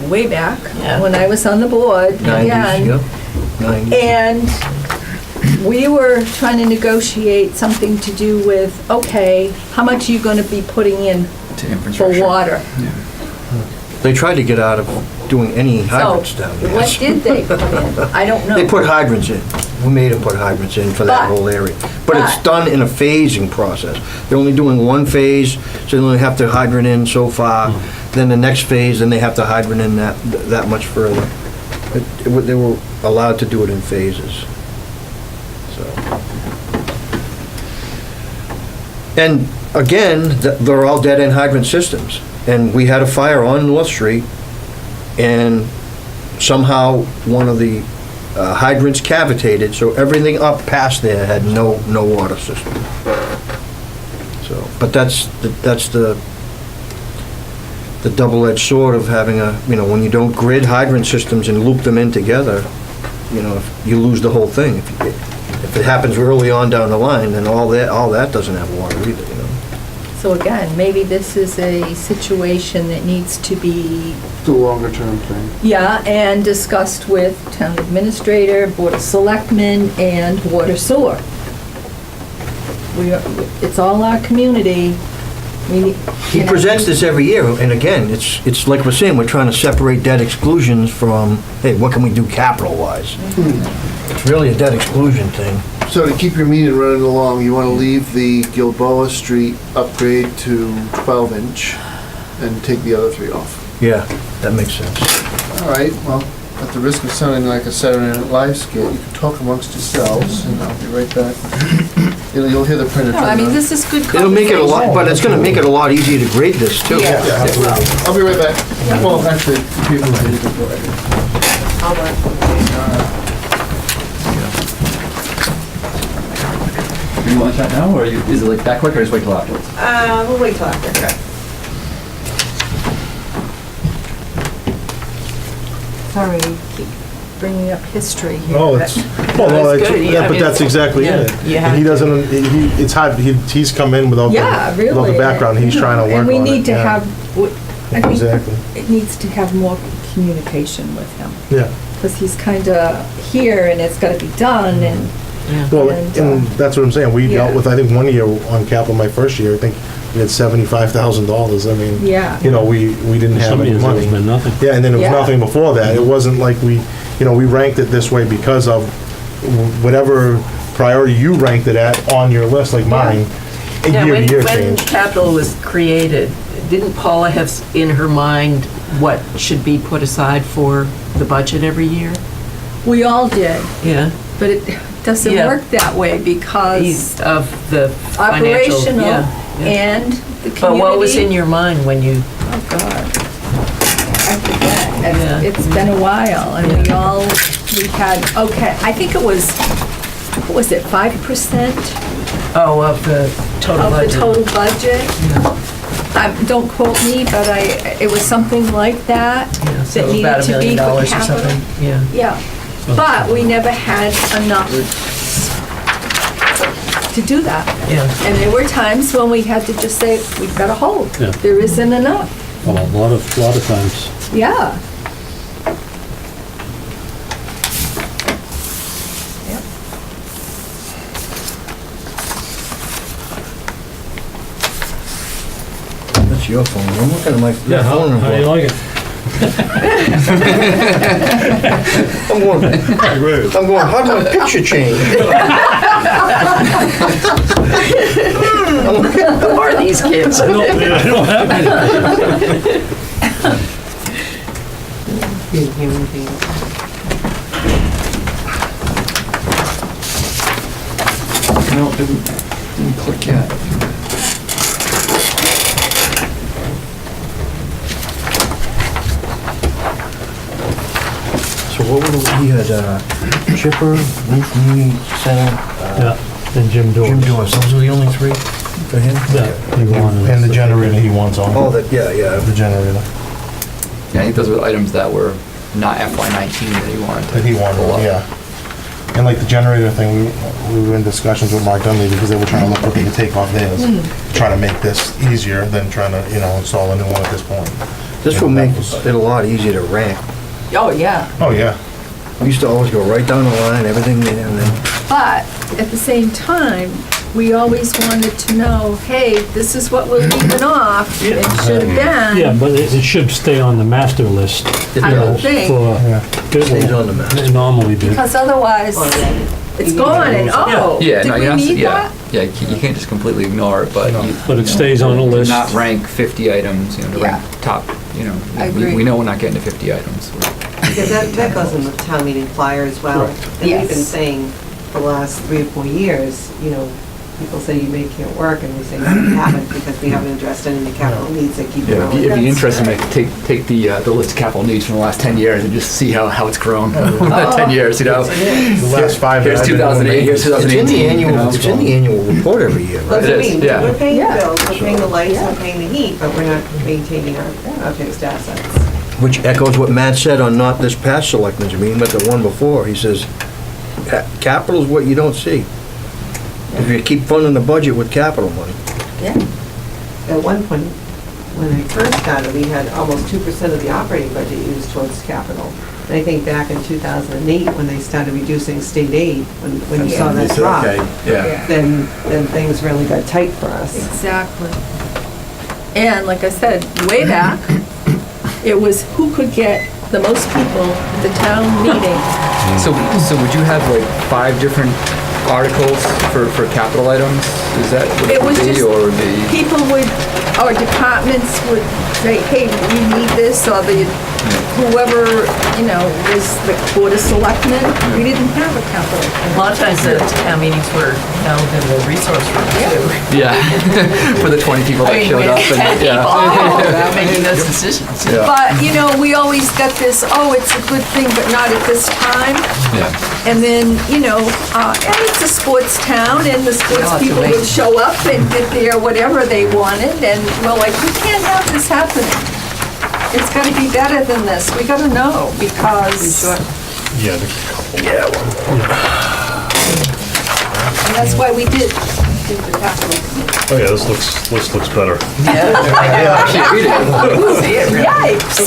way back, Yeah. when I was on the board. 90s, again. yep. 90s. And we were trying to negotiate something to do with, okay, how much are you gonna be putting in To for infrastructure. water? They tried to get out of doing any hydrants down So, there. what did they put in? I don't know. They put hydrants in. We made them put hydrants in for that But- whole area. But it's but- done in a phasing process. They're only doing one phase, so they only have to hydrant in so far. Then the next phase, then they have to hydrant in that much further. They were allowed to do it in phases. So. And again, they're all dead-end hydrant systems. And we had a fire on North Street, and somehow one of the hydrants cavitated, so everything up past there had no water system. So, but that's the double-edged sword of having when you don't grid hydrant systems and loop them in together, you lose the whole thing. If it happens early on down the line, then all that doesn't have water either, So again, maybe this is a situation that needs to be, The longer term thing. and discussed with town administrator, board of selectmen, and water sewer. It's all our community. He presents this every year, and again, it's like we're saying, we're trying to separate debt exclusions from, hey, what can we do capital-wise? It's really a debt exclusion thing. So to keep your meeting running along, you want to leave the Gilboa Street upgrade to 12-inch and take the other 3 off. Yeah, that makes sense. All right, well, at the risk of sounding like a Saturday Night Live skit, you can talk amongst yourselves, and I'll be right back. You'll hear the printer No, turn I mean, on. this is good It'll make it a lot, conversation. but it's gonna make it a lot easier to grade this, too. Yeah. Yeah, absolutely. I'll be right back. Well, actually, people need to go right. Do you want that now, or is it like that quick, or just wait till afterwards? We'll wait till after. Sorry, keep bringing up history here. Oh, but- it's, well, no, That's that's, good. yeah, I but mean, that's exactly yeah, it. you And have he to. doesn't, it's hard, he's come in without Yeah, the, without really. the background, he's trying to work on And it. we need to yeah. I think Exactly. it needs to have more communication with him, Yeah, because he's kind of here and it's got to be done, and well, And, and that's what I'm saying, we dealt yeah. with, I think, one year on capital, my first year, I think we had $75,000, I mean, yeah. we didn't have Some any years money. it's been nothing. Yeah, and then it was Yeah. nothing before that. It wasn't like we ranked it this way because of whatever priority you ranked it at on your list, like mine. Now, Year to year when change. capital was created, didn't Paula have in her mind what should be put aside for the budget every year? We all did, Yeah. but it doesn't Yeah. work that way because East of the financial. operational yeah, yeah. and the community. But what was in your mind when you, Oh, God. I forget. Yeah. It's been a while, and we had, okay, I think it was, what was it, 5% of the total of the budget? total budget? Don't quote me, but it was something like that. Yeah, so that needed about $1 to be million for or capital. something, yeah. Yeah, but we never had enough to do that. Yeah. And there were times when we had to just say, we've got to hold. Yeah. There isn't enough. Well, a lot of times. Yeah. Yep. That's your phone. I'm looking at my Yeah, how phone. do you like it? I'm going, how did my picture change? Who are these kids? I don't have any. No, didn't click yet. what were he had, Chipper, Roof Mead Center, Yeah, and Jim Doyle. Jim Joyce, those are the only three for him? Yeah, he wanted. And the generator he wants on. Oh, that, yeah. The generator Yeah, I think those were items that were not FY19 that he wanted to. that he wanted, pull up. yeah. And like the generator thing, we were in discussions with Mark Dunley because they were trying to look what they could take off theirs. Try to make this easier than trying to, install a new one at this point. This will make it a lot easier to rank. Oh, yeah. Oh, yeah. We used to always go right down the line, everything there, and then, But at the same time, we always wanted to know, hey, this is what we're leaving off. It should have Yeah, been. but it should stay on the master list. I would think. For, stays on the map. it normally did. Because otherwise, it's gone and, oh, Yeah, did no, we you're not, need yeah, that? yeah, you can't just completely ignore it, but you But it stays on the do list. not rank 50 items, to Yeah. rank top, I agree. we know we're not getting to 50 items. Because that goes in the town meeting flyer as well. Correct. And we've been Yes. saying for the last 3 or 4 years, people say you may can't work, and we say you haven't, because we haven't addressed any of the capital needs that keep Yeah, growing. it'd be interesting to take the list of capital needs from the last 10 years and just see how it's grown over that 10 years, The last 5 Here's that I've been doing 2008, here's it's in the 2018. it's in the annual report every year, That's right? what I It is, mean, yeah. we're paying Yeah. bills, we're paying the lights, we're paying the heat, but we're not maintaining our fixed assets. Which echoes what Matt said on not this past selectmen's meeting, but the one before. He says, capital's what you don't see. If you keep funding the budget with capital money. Yeah. At one point, when I first started, we had almost 2% of the operating budget used towards capital. And I think back in 2008, when they started reducing state aid, when you saw that drop, Yeah. then things really got tight for us. Exactly. And like I said, way back, it was who could get the most people at the town meeting. So would you have like 5 different articles for capital items? Is that what It it would was be, just, or would be? people would, or departments would say, hey, we need this, or whoever, was the board of selectmen, we didn't have a capital. A lot of times the town meetings were held in the resource room too. Yeah, for the 20 people that showed up. And, yeah. Making those decisions. Yeah. But, we always got this, oh, it's a good thing, but not at this time. Yeah. And then, and it's a sports town, and the sports Yeah, people to would wait. show up and get their whatever they wanted, and we're like, we can't have this happening. It's gotta be better than this, we gotta know, because, Yeah, and that's why we did the capital. Oh yeah, this looks better. Yeah, Can't read it. see it, really. Yikes!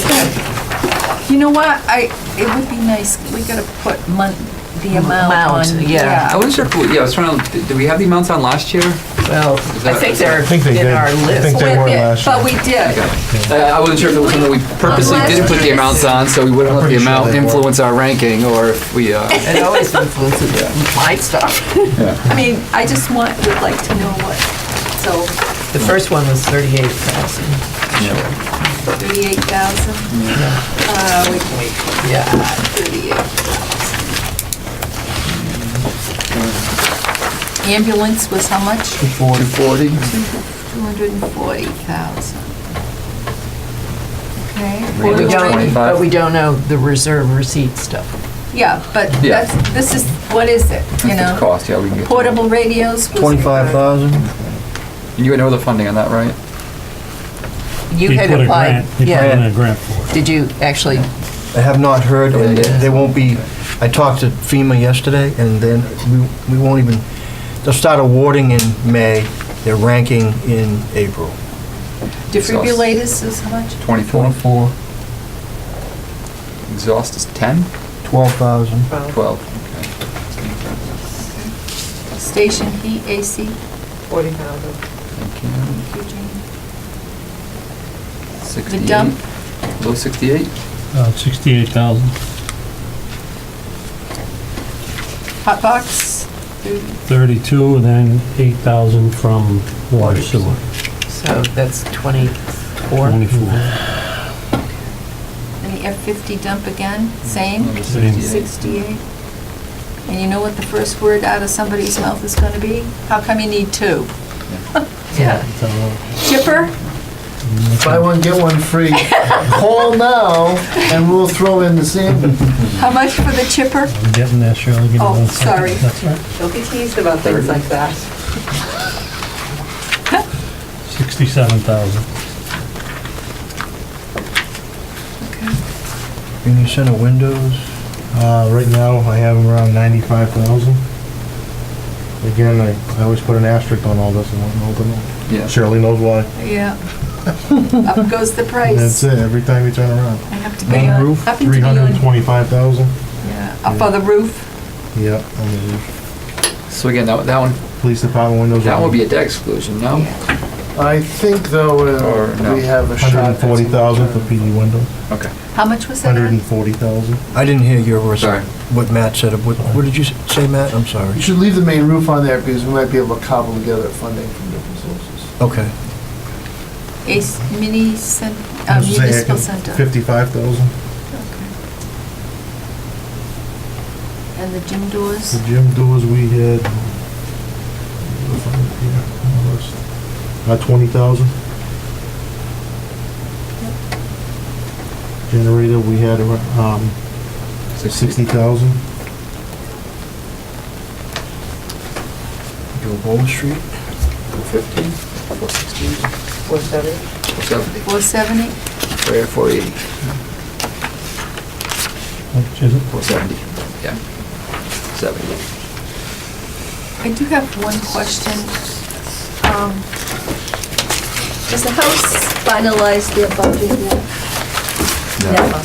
You know what, it would be nice, we gotta put the amount on. yeah. I wasn't sure if, I was trying to, did we have the amounts on last year? Well, I think they're think they in did. our I list. think they were last year. But we did. I wasn't sure if it was something we purposely didn't put the amounts on, so we wouldn't let the pretty sure amount they were. influence our ranking, or if we, It always influences my stuff. I mean, I just would like to know what, so, The first one was 38,000. 38,000? We can wait. Yeah. 38,000. Ambulance was how much? 240. 240,000. Okay. But we don't, 25. but we don't know the reserve receipt stuff. Yeah, but Yeah. this is, what is it, That's the cost, yeah, we can get. Portable radios was. 25,000? You know the funding on that, right? You He had put a applied, grant- He put in yeah. a grant for it. Did you actually, I have not heard, and they won't be, I talked to FEMA yesterday, and then we won't even, they'll start awarding in May, they're ranking in April. Defibrillators is how much? 24. 24, Exhaust is 10? 12,000. 12. Station heat, AC. 40,000. Thank you. The 68. dump, Low 68? 68,000. hot box, 32, and then 8,000 from water sewer. so that's 24? 24. and the F-50 dump again, same, Another Same. 68. And you know what the first word out of somebody's mouth is gonna be? How come you need two? Yeah. Chipper? Buy one, get one free. Call now, and we'll throw in the sand. How much for the chipper? I'm getting there, Shirley. Give me Oh, 1 second. sorry. That's right. Don't be teased about things like that. 67,000. Community center windows, Right now, I have them around 95,000. Again, I always put an asterisk on all this and won't open them. Yeah. Shirley knows why. Yeah. Up goes the price. That's it, every time you turn around. I have to Main be on, roof, happen to be on, 325,000. yeah, up on the roof. Yep, on the roof. So again, that one, Police department windows. that would be a debt exclusion, no? I think though, Or no. we have a shot. at some 140,000 for return. PD windows. Okay. How much was that? 140,000. I didn't hear your, Sorry. what Matt said. What did you say, Matt? I'm sorry. You should leave the main roof on there because we might be able to cobble together funding from different sources. Okay. Ace Municipal Center. 55,000. Okay. And the gym doors? The gym doors we had. 20,000. Generator, we had 60,000. Go Bowles Street. 450, 460, 470? 470, 470? 480, How much is it? 470, yeah. 70. I do have one question. Does the house finalize their budget yet? Never.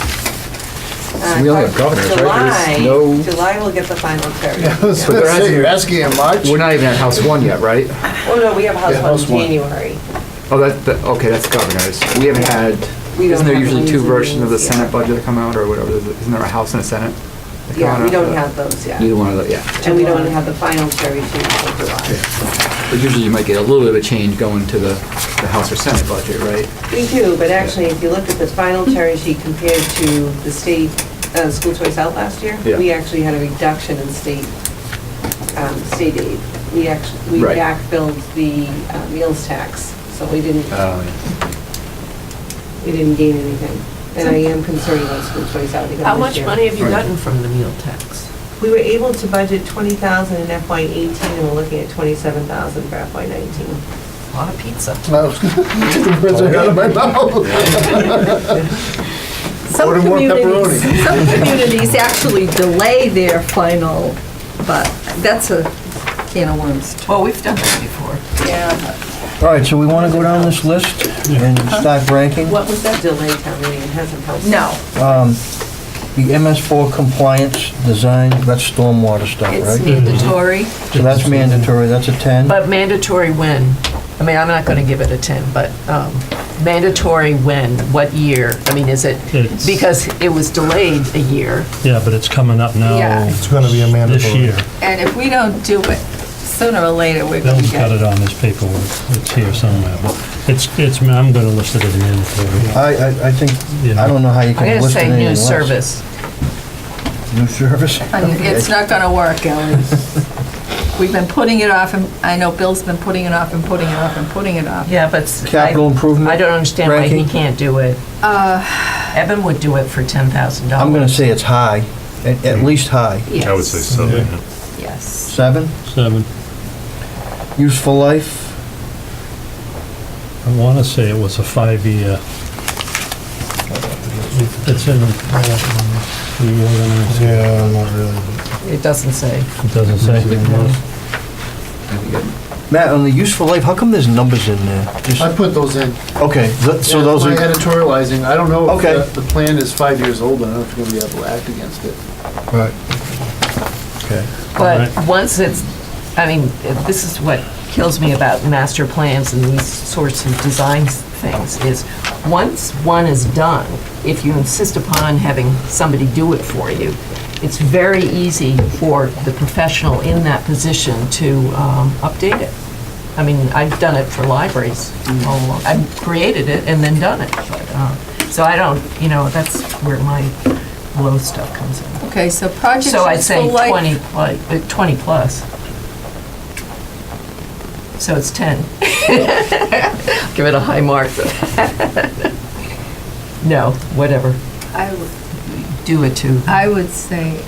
We only have governors, right? There's no- July will get the final carry. I was But there gonna say, hasn't- you're asking in March? We're not even at House 1 yet, right? Oh, no, we have a Yeah, house house one one. in January. Oh, okay, that's governors. We haven't had, We don't isn't there have usually Ways two and versions of the Means yet. Senate budget that come out or whatever? Isn't there a House and a Senate? that come Yeah, out we after don't that? have those yet. Neither one of those, yeah. And we don't have the final cherry sheet until July. But usually you might get a little bit of a change going to the House or Senate budget, right? We do, but actually, if you look at the final cherry sheet compared to the state school choice out last year, Yeah. we actually had a reduction in state aid. We Right. backfilled the meals tax, so we didn't gain anything. And I am concerned about school choice out again How this much year. money have you Right. gotten from the meal tax? We were able to budget 20,000 in FY '18, and we're looking at 27,000 for FY '19. A lot of pizza. I was gonna take the words right out of my mouth. Some Order more communities, pepperoni. some communities actually delay their final, but that's a can of worms. Well, we've done that before. Yeah. All right, so we want to go down this list and start ranking. What was that delay town meeting? It hasn't helped. No, The MS4 compliance design, that's stormwater stuff, it's right? mandatory. So that's mandatory, that's a 10. But mandatory when? I mean, I'm not going to give it a 10, but mandatory when? What year? I mean, is it, It's- because it was delayed a year. Yeah, but it's coming up Yeah. now It's gonna be a this mandatory. year. And if we don't do it, sooner or later, we're going Bill's to got get. it on his paperwork. It's here somewhere, but I'm gonna list it as mandatory. I think, You know. I don't know how you I'm can going to list it say anything new less. service. New service? It's not going to work, Ellie. We've been putting it off, and I know Bill's been putting it off and putting it off and putting it off. Yeah, but. Capital improvement I don't understand why he ranking? can't do it. Evan would do it for $10,000. I'm going to say it's high, at least high. I would say so, Yeah. yeah. Yes. 7. 7. Useful life, I wanna say it was a 5-year. It's in the organized. Yeah, not really. It doesn't say. It doesn't say. Matt, on the useful life, how come there's numbers in there? Just- I put those in. Okay, so Yeah, those my are, editorializing, I don't know if Okay. the plan is 5 years old, I don't know if you're gonna be able to act against it. right. Okay. But Alright. once it's, I mean, this is what kills me about master plans and these sorts of design things, is once one is done, if you insist upon having somebody do it for you, it's very easy for the professional in that position to update it. I mean, I've done it for libraries all along. I've created it and then done it. But, so I don't, that's where my low stuff comes in. Okay, so project So I'd say useful life. 20 plus. So it's 10. Give it a high mark. No, whatever. I would, Do a 2. I would say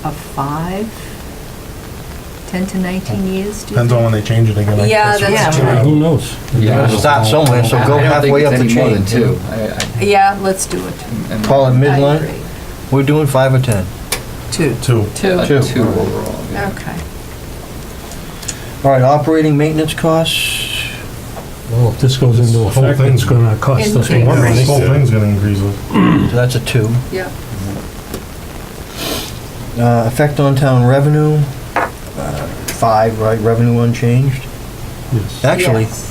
a 5, 10 to 19 years. do you Depends on think? when they change it again. I Yeah, guess. that's Yeah. true. Who knows? Yeah. Start somewhere, so go I don't think halfway it's up the any more chain. than 2. Yeah, let's do it. Call it I midline. agree. We're doing 5 or 10. 2. 2. 2. Two. 2 overall. yeah. Okay. All right, operating maintenance costs. Well, if this goes into This whole effect, it's thing's- gonna cost us more Increase. money. This whole thing's gonna increase it. So that's a 2. Yeah. Effect on town revenue, 5, right? Revenue unchanged. Yes. Actually, Yes.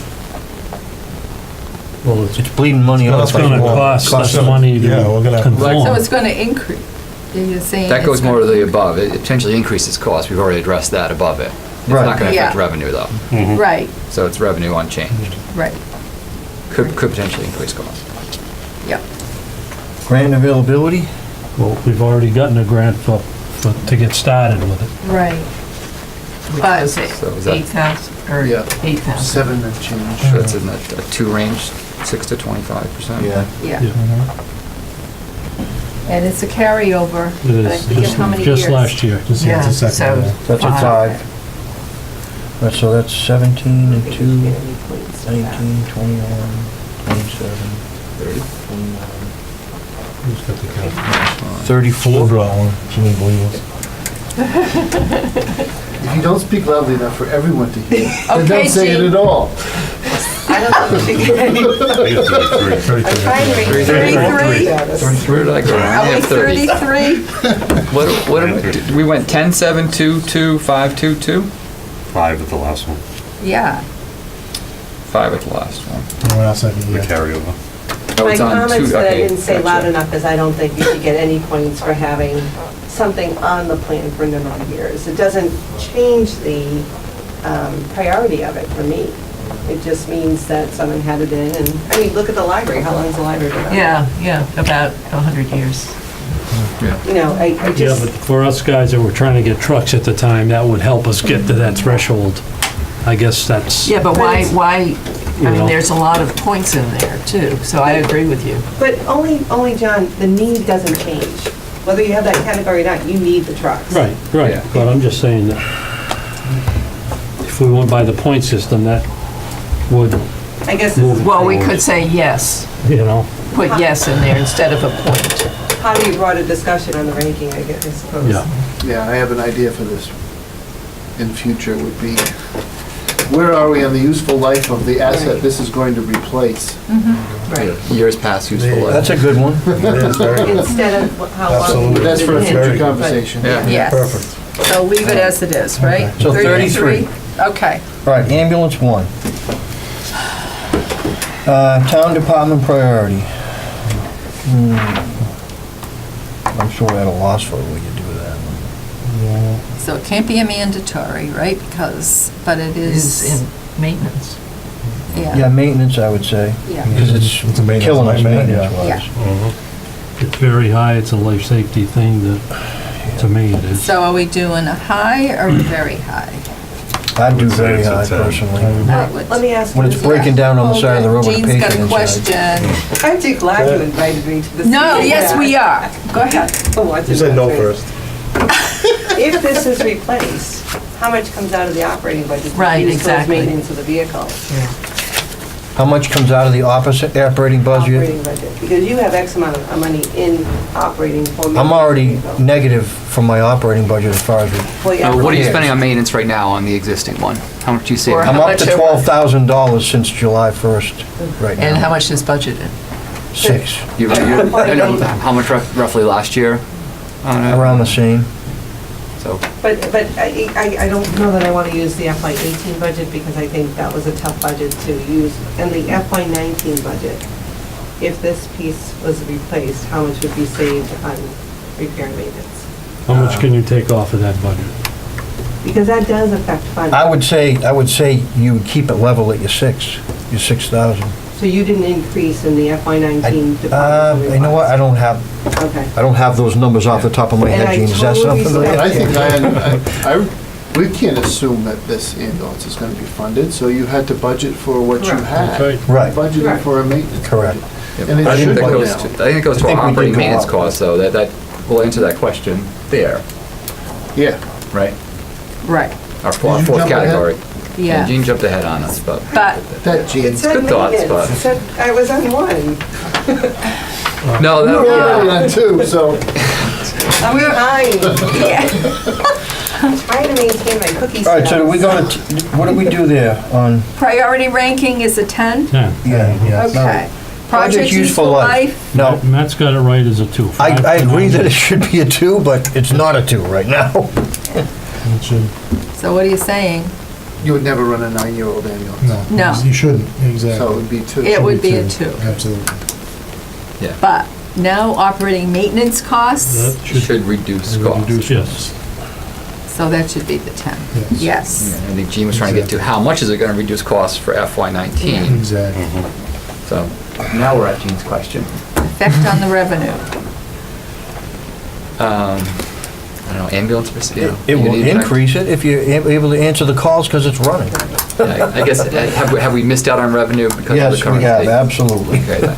Well, it's it's bleeding money off. it's gonna cost us money Yeah, we're to gonna- So conform. it's going to increase. You're saying That it's goes more to gonna- the above. It potentially increases cost. We've already addressed that above it. It's Right. not gonna affect Yeah. revenue though. Right, So it's revenue unchanged. right. Could potentially increase cost. Yep. Grant availability, Well, we've already gotten a grant to get started with it. Right. Which But- was So is that- 8,000, or Yeah. 8,000. 7 and change. So it's in a 2 range, 6 to 25%. yeah. Yeah. Yeah. And it's a carryover. It But I is, forget how many years. just last year. Just, yeah, it's a Yeah, second. so- yeah. That's a 5. Right, so that's 17 and 2, 19, 21, 27, 21, Who's got the calculation? 34. We'll draw one. She didn't believe us. If you don't speak loudly enough for everyone to hear, then Okay, don't say it Jean. at all. I don't know if you can. I got 33. I'm trying to read. 33? Where did I go? I Are we have 30. 33? We went 10, 7, 2, 2, 5, 2, 2? 5 at the last one, Yeah. 5 at the last one. We're not second the yet. carryover. Oh, My it's on comments 2, that I okay, didn't say loud gotcha. enough is I don't think you should get any points for having something on the plan for a number of years. It doesn't change the priority of it for me. It just means that someone had it in, and, I mean, look at the library, how long's the library been on? Yeah, about 100 years. You know, I Yeah, just, but for us guys that were trying to get trucks at the time, that would help us get to that threshold. I guess that's, Yeah, but why, I You mean, know. there's a lot of points in there too, so I agree with you. but only, John, the need doesn't change. Whether you have that category or not, you need the trucks. right, Yeah. but I'm just saying that if we went by the point system, that would, I guess, Move. Well, we could say yes, you know, put yes in there instead of a point. how do you broad a discussion on the ranking, I guess, I suppose. yeah. Yeah, I have an idea for this in future would be, where are we on the useful life of the asset this is going to replace? Right. Years past useful life. That's a good one. It is very good. Instead of how long. Absolutely. you've That's for a been in. future Very- conversation. Yeah. Yes. Perfect. So leave it as it is, right? So 33. Okay. All right, ambulance 1. Town department priority. I'm sure we're at a loss for what you do with that. So it can't be a mandatory, right? Because, but it Is is, in maintenance. Yeah, yeah. maintenance, I would say, Yeah. because it's It's a maintenance killing us nightmare, yeah. maintenance-wise. It's very high, it's a life safety thing that, to me, it is. So are we doing a high or very high? I'd do would say very it's a high 10. personally. I would- Let me ask you. When it's this. breaking down on the side of the road with a Jean's got patient a inside. question. I'm too glad you invited me to this. No, meeting. yes, we are. Go ahead. You said no first. If this is replaced, how much comes out of the operating budget? to Right, use towards exactly. Maintenance of the vehicle. How much comes out of the opposite operating budget? Operating budget, because you have X amount of money in operating for. I'm already negative from my operating budget as far as, Well, yeah, What are you Yeah. spending on maintenance right now on the existing one? How much do you save? Or I'm How up much to over? $12,000 since July 1st right now. And how much is budgeted? 6, And how much roughly last year? on it? around the same. So, But I don't know that I want to use the FY '18 budget, because I think that was a tough budget to use. And the FY '19 budget, if this piece was replaced, how much would be saved on repair and maintenance? How much can you take off of that budget? Because that does affect funding. I would say you would keep it level at your 6,000. So you didn't increase in the FY '19 department? You know what, I don't have Okay. those numbers off the top of my And head, I Gene. Is that totally something? And I that- think we can't assume that this ambulance is gonna be funded, so you had to budget for what you Correct. had. That's Right. Budgeted Correct. for a maintenance. Correct. Yep. And it I think should that go goes down. to- I think it goes to I think our we did operating go maintenance up. costs, though, that will answer that question there, Yeah. right? Right, Our Did fourth you jump ahead? category. yeah. Gene jumped ahead on us, but. But, That Gene. It said Good thoughts, maintenance. but- It said I was on one. No, You were already that, on two, so. I'm behind. yeah, Trying to maintain my cookie All right, so do we go to, what do we do there on, priority ranking is a 10? Yeah. yeah? Okay. Project useful life, No, Matt's got it right as a 2. I agree that it should be a 2, but it's not a 2 right now. It should, so what are you saying? You would never run a 9-year-old ambulance. No. You shouldn't, So it exactly. would be two. It would be a 2. Absolutely. But now operating maintenance costs, That should should reduce costs. Reduce Yes. so that should be the 10. Yes. Yes. I think Gene was trying to get to how much is it gonna reduce costs for FY19? Exactly. So now we're at Gene's question. Effect on the revenue. I don't know, ambulance, you know. It will you need to- increase it if you're able to answer the calls because it's running. Yeah, I guess, have we missed out on revenue because of the Yes, current we have, state? absolutely. Okay, then.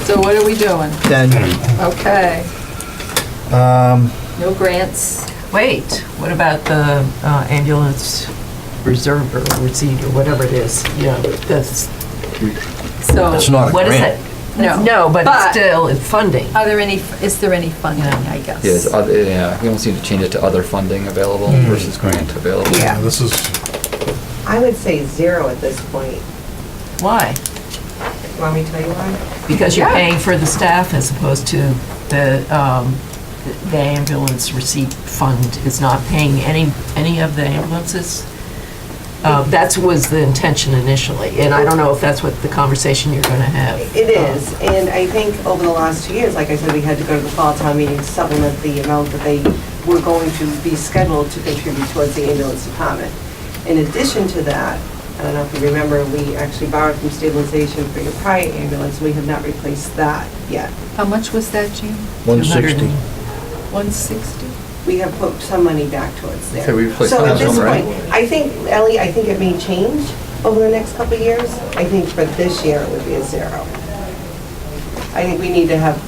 So what are we doing? Then, Okay, um, no grants. Wait, what about the ambulance reserve or receipt or whatever it is? Yeah, that's, So, it's not a what is grant. it? no. No, but But- it's still it's funding. Are there any, is there any funding, I guess? Yeah, we almost need to change it to other funding available versus grant available. Yeah. This is, I would say 0 at this point. Why? Want me to tell you why? Because you're Yeah. paying for the staff as opposed to the ambulance receipt fund is not paying any of the ambulances. That was the intention initially, and I don't know if that's what the conversation you're gonna have. It is, and I think over the last 2 years, like I said, we had to go to the fall town meeting to supplement the amount that they were going to be scheduled to contribute towards the ambulance department. In addition to that, I don't know if you remember, we actually borrowed from stabilization for your prior ambulance. We have not replaced that yet. How much was that, Jean? 160. 160? We have put some money back towards there. So we replaced So some at of this them, right? point, I think, Ellie, I think it may change over the next couple of years. I think for this year, it would be a 0. I think we need to have.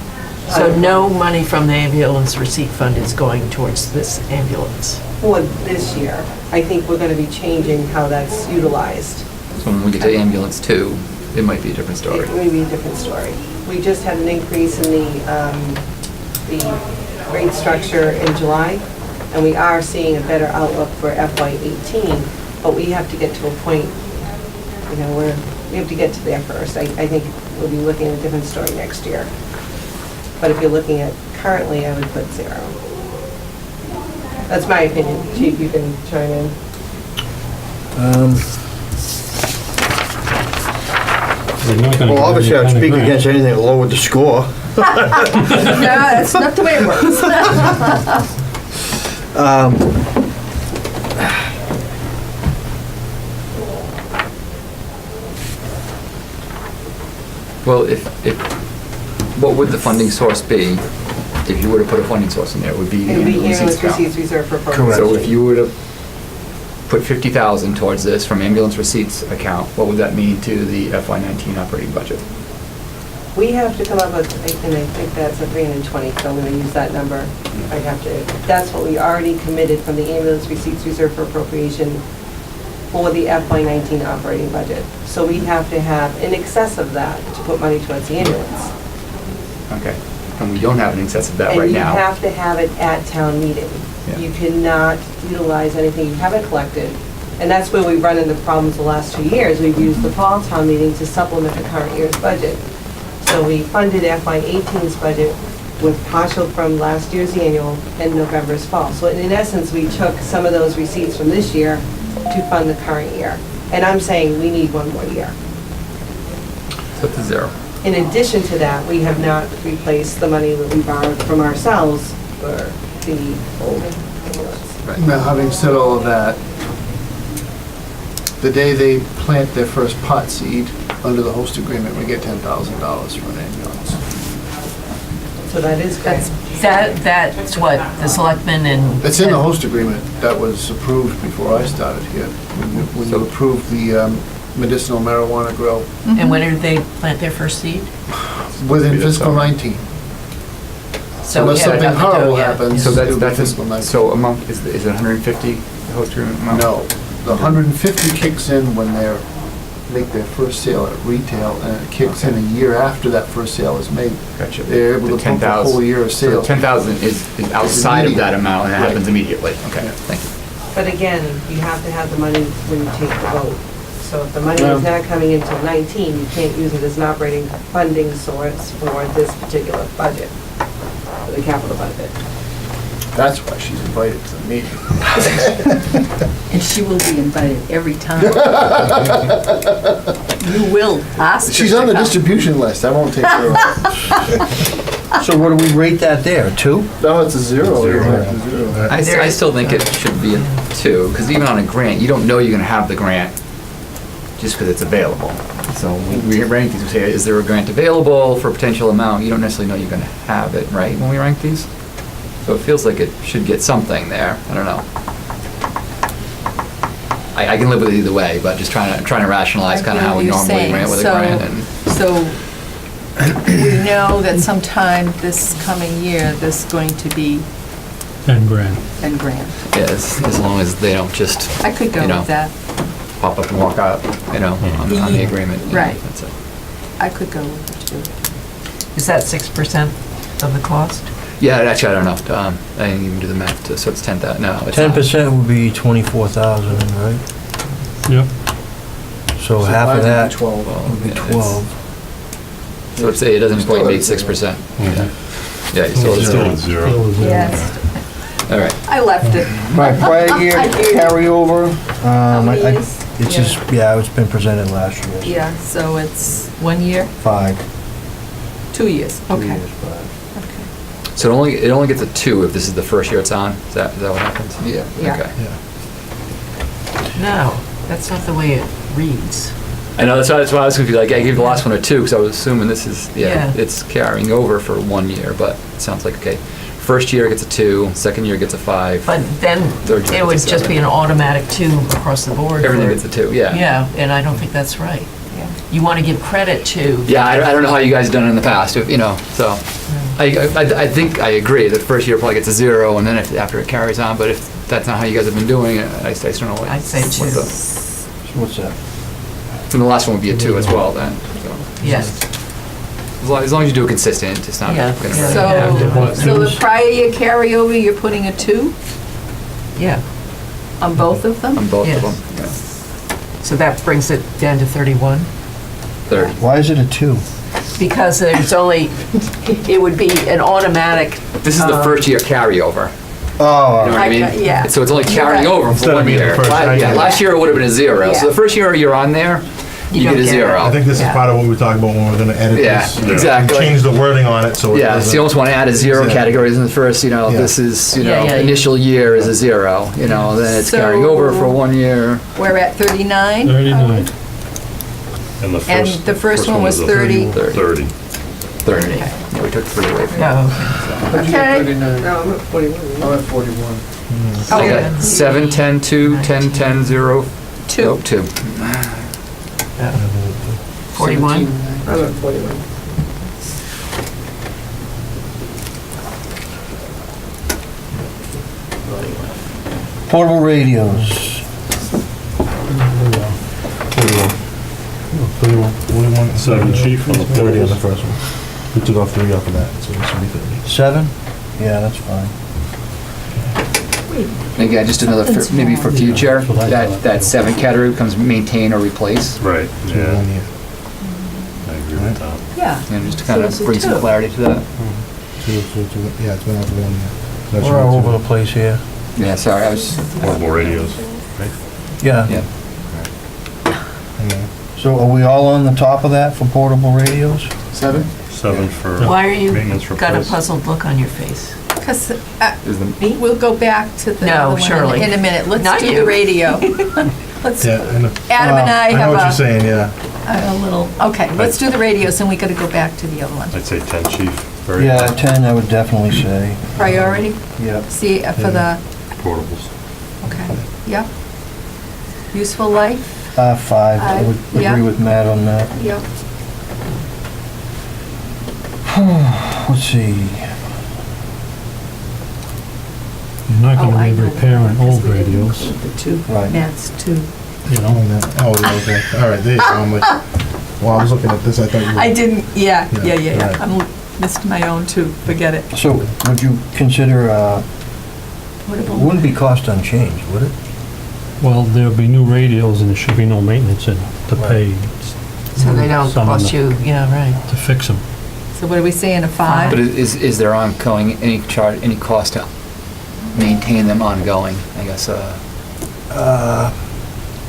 So no money from the ambulance receipt fund is going towards this ambulance. For this year, I think we're gonna be changing how that's utilized. So when we get to ambulance 2, it might be a different story. It may be a different story. We just had an increase in the rate structure in July, and we are seeing a better outlook for FY18, but we have to get to a point, you know, where we have to get to there first. I think we'll be looking at a different story next year. But if you're looking at currently, I would put 0. That's my opinion. Chief, you can chime in. We're not gonna Well, get obviously, any I'd kind of speak grant. against anything that lowered the score. No, that's not the way it works. Well, what would the funding source be if you were to put a funding source in there? It would be the It would be ambulance ambulance receipts account. receipts reserved for Correct. appropriation. So if you were to put 50,000 towards this from ambulance receipts account, what would that mean to the FY19 operating budget? We have to come up with, and I think that's a 320, so I'm gonna use that number. I have to, that's what we already committed from the ambulance receipts reserved for appropriation for the FY19 operating budget. So we have to have in excess of that to put money towards the ambulance. Okay. And we don't have an excess of that right And you now. have to have it at town meeting. Yeah. You cannot utilize anything you haven't collected. And that's where we've run into problems the last 2 years. We've used the fall town meeting to supplement the current year's budget. So we funded FY18's budget with partial from last year's annual and November's fall. So in essence, we took some of those receipts from this year to fund the current year. And I'm saying we need one more year. So it's a 0. In addition to that, we have not replaced the money that we borrowed from ourselves for the old ambulance. Now, having said all of that, the day they plant their first pot seed under the host agreement, we get $10,000 for an ambulance. So that is great. That's what the selectmen and. It's in the host agreement that was approved before I started here. When you approved the medicinal marijuana grow And when did they plant their first seed? within fiscal 19. So Unless yeah, something nothing to do horrible yet. happens. So it'll be that's, fiscal 19. so a month, is it 150 the host agreement amount? No, the 150 kicks in when they're, make their first sale at retail, and it kicks in a year after that first sale is made. Gotcha. They're able The to pump a 10,000. whole year of So the sales. 10,000 is outside of that amount, and it Right. happens immediately. Okay, thank you. But again, you have to have the money when you take the vote. So if the money is not coming until 19, you can't use it as an operating funding source for this particular budget, for the capital budget. That's why she's invited to the meeting. And she will be invited every time. You will ask her She's to on the come. distribution list, I won't take her off. So what do we rate that there, a 2? No, it's a zero. Zero. It's a zero. I still think it should be a 2, because even on a grant, you don't know you're gonna have the grant just because it's available. So we rank these, we say, is there a grant available for a potential amount? You don't necessarily know you're gonna have it, right, when we rank these? So it feels like it should get something there, I don't know. I can live with it either way, but just trying to rationalize kind of how we normally rank with a grant and. So, we know that sometime this coming year, there's going to be 10 grand. 10 grand. Yeah, as long as they don't just I could go You know. with that. pop up and walk out, on the agreement. Right. That's it. I could go with it too. Is that 6% of the cost? Yeah, actually, I don't know. I didn't even do the math, so it's 10,000, no, it's not. 10% would be 24,000, right? Yep. So half of that 12. would be Yeah, it's- 12. So let's say it doesn't Still quite at meet zero. 6%. Yeah, you still at Still zero. at 0. Yes, All right. I left it. Right, prior year I hear you. carryover, How many I- years? it's just, yeah, it's been presented last year. Yeah, so it's 1 year, 5. 2 years, 2 okay. years, 5. Okay. So it only gets a 2 if this is the first year it's on? Is that what happens? Yeah. Yeah. Okay. No, that's not the way it reads. I know, that's why I was confused. Like, I gave the last one a 2, because I was assuming this is, Yeah. it's carrying over for 1 year, but it sounds like, okay, first year gets a 2, second year gets a 5. But then Third year it would gets a just be 7. an automatic 2 across the board. Everything for- gets a 2, yeah. Yeah, and I don't think that's right. Yeah. You want to give credit to. Yeah, I don't know how you guys have done it in the past, so. I think I agree that first year probably gets a 0, and then after it carries on, but if that's not how you guys have been doing it, I just don't know what. I'd say what 2. the- So what's that? And the last one would be a 2 as well then, so. Yes. As long as you do it consistent, it's not Yeah, gonna yeah. hurt. So the prior year carryover, you're putting a 2 Yeah, on both of them? On both Yes. of them, yeah. so that brings it down to 31. 30. Why is it a 2? Because there's only, it would be an automatic. This is the first year carryover, Oh, you know what I mean? Yeah. So it's only You're carrying right. over Instead for of 1 being the year. first Yeah, year. last year it would have been a 0, so Yeah. the first year you're on there, you don't get a get it. 0. I think this is Yeah. part of what we were talking about when we we're gonna edit Yeah, this. exactly. Change the wording on it, so it Yeah, so doesn't. you almost want to add a 0 Exactly. categories in the first, Yeah. this is, Yeah, yeah. initial year is a 0, then it's carrying over for 1 year. We're at 39? 39. And And the first one was 30. 30. 30. Yeah, we took 3 away from it. No, But you got Okay. 39. No, I'm at 41. I'm at 41. So I Okay. got 7, 10, 2, 10, 10, 0, 2. 2. 41. I'm at 41. portable radios. 41. 7 chief on the 30 on the portables. first one. We took off 3 off of that, so it should be 30. 7? Yeah, that's fine. And again, just another, maybe for future, that 7 category becomes maintain or replace, Right, So yeah, 1 year. I agree with that. Yeah. and just to kind So of it's a bring some 2. clarity to that. Yeah, it's been out for 1 year. That should We're be all 2. over the place here. Yeah, sorry, I was, Portable radios. Yeah. yeah. Yeah. So are we all on the top of that for portable radios? 7? 7 for Why are you, maintenance got a replace. puzzled look on your face? Because Is the, we'll go back to the No, other one Shirley. in a minute. Let's Not do you. the radio. Let's, Yeah, I know. Adam and I I know have what you're a- saying, yeah. a little, okay, let's do the radios, and we gotta go back to the other one. I'd say 10 chief very Yeah, 10, I would definitely say. Priority, Yep. see, for the, portables. okay, yep. Useful life, 5, I would yeah. agree with Matt on that. yep. Let's see. You're not Oh, I gonna be know. repairing old Because we didn't radios, include The two, Right. Matt's two. you know? Oh, yeah, okay. All right, there you go. I'm like, well, I was looking at this, I thought you were. I didn't, yeah, Yeah, right. I missed my own too, forget it. So would you consider, What it about? wouldn't be cost unchanged, would it? Well, there'll be new radios and there should be no maintenance in it to pay So they don't Some of cost the- you, yeah, right. to fix them. So what are we saying, a 5? But is there ongoing, any charge, any cost to maintain them ongoing, I guess,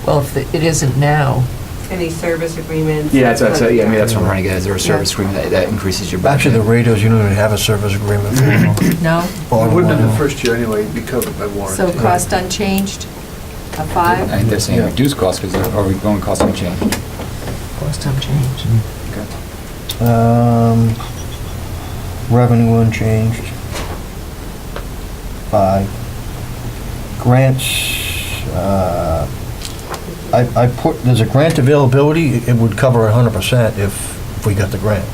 Well, if it isn't now, Any service agreements? Yeah, that's what I'm trying to get, is there a service agreement that increases your budget? Actually, the radios, you don't even have a service agreement for them. No? You Bottom wouldn't in the line. first year anyway, you'd be covered by warranty. So cost unchanged, a 5? I think they're saying Yeah. reduce cost, because are we going cost unchanged? cost unchanged. Revenue unchanged. 5. Grants, I put, there's a grant availability, it would cover 100% if we got the grant.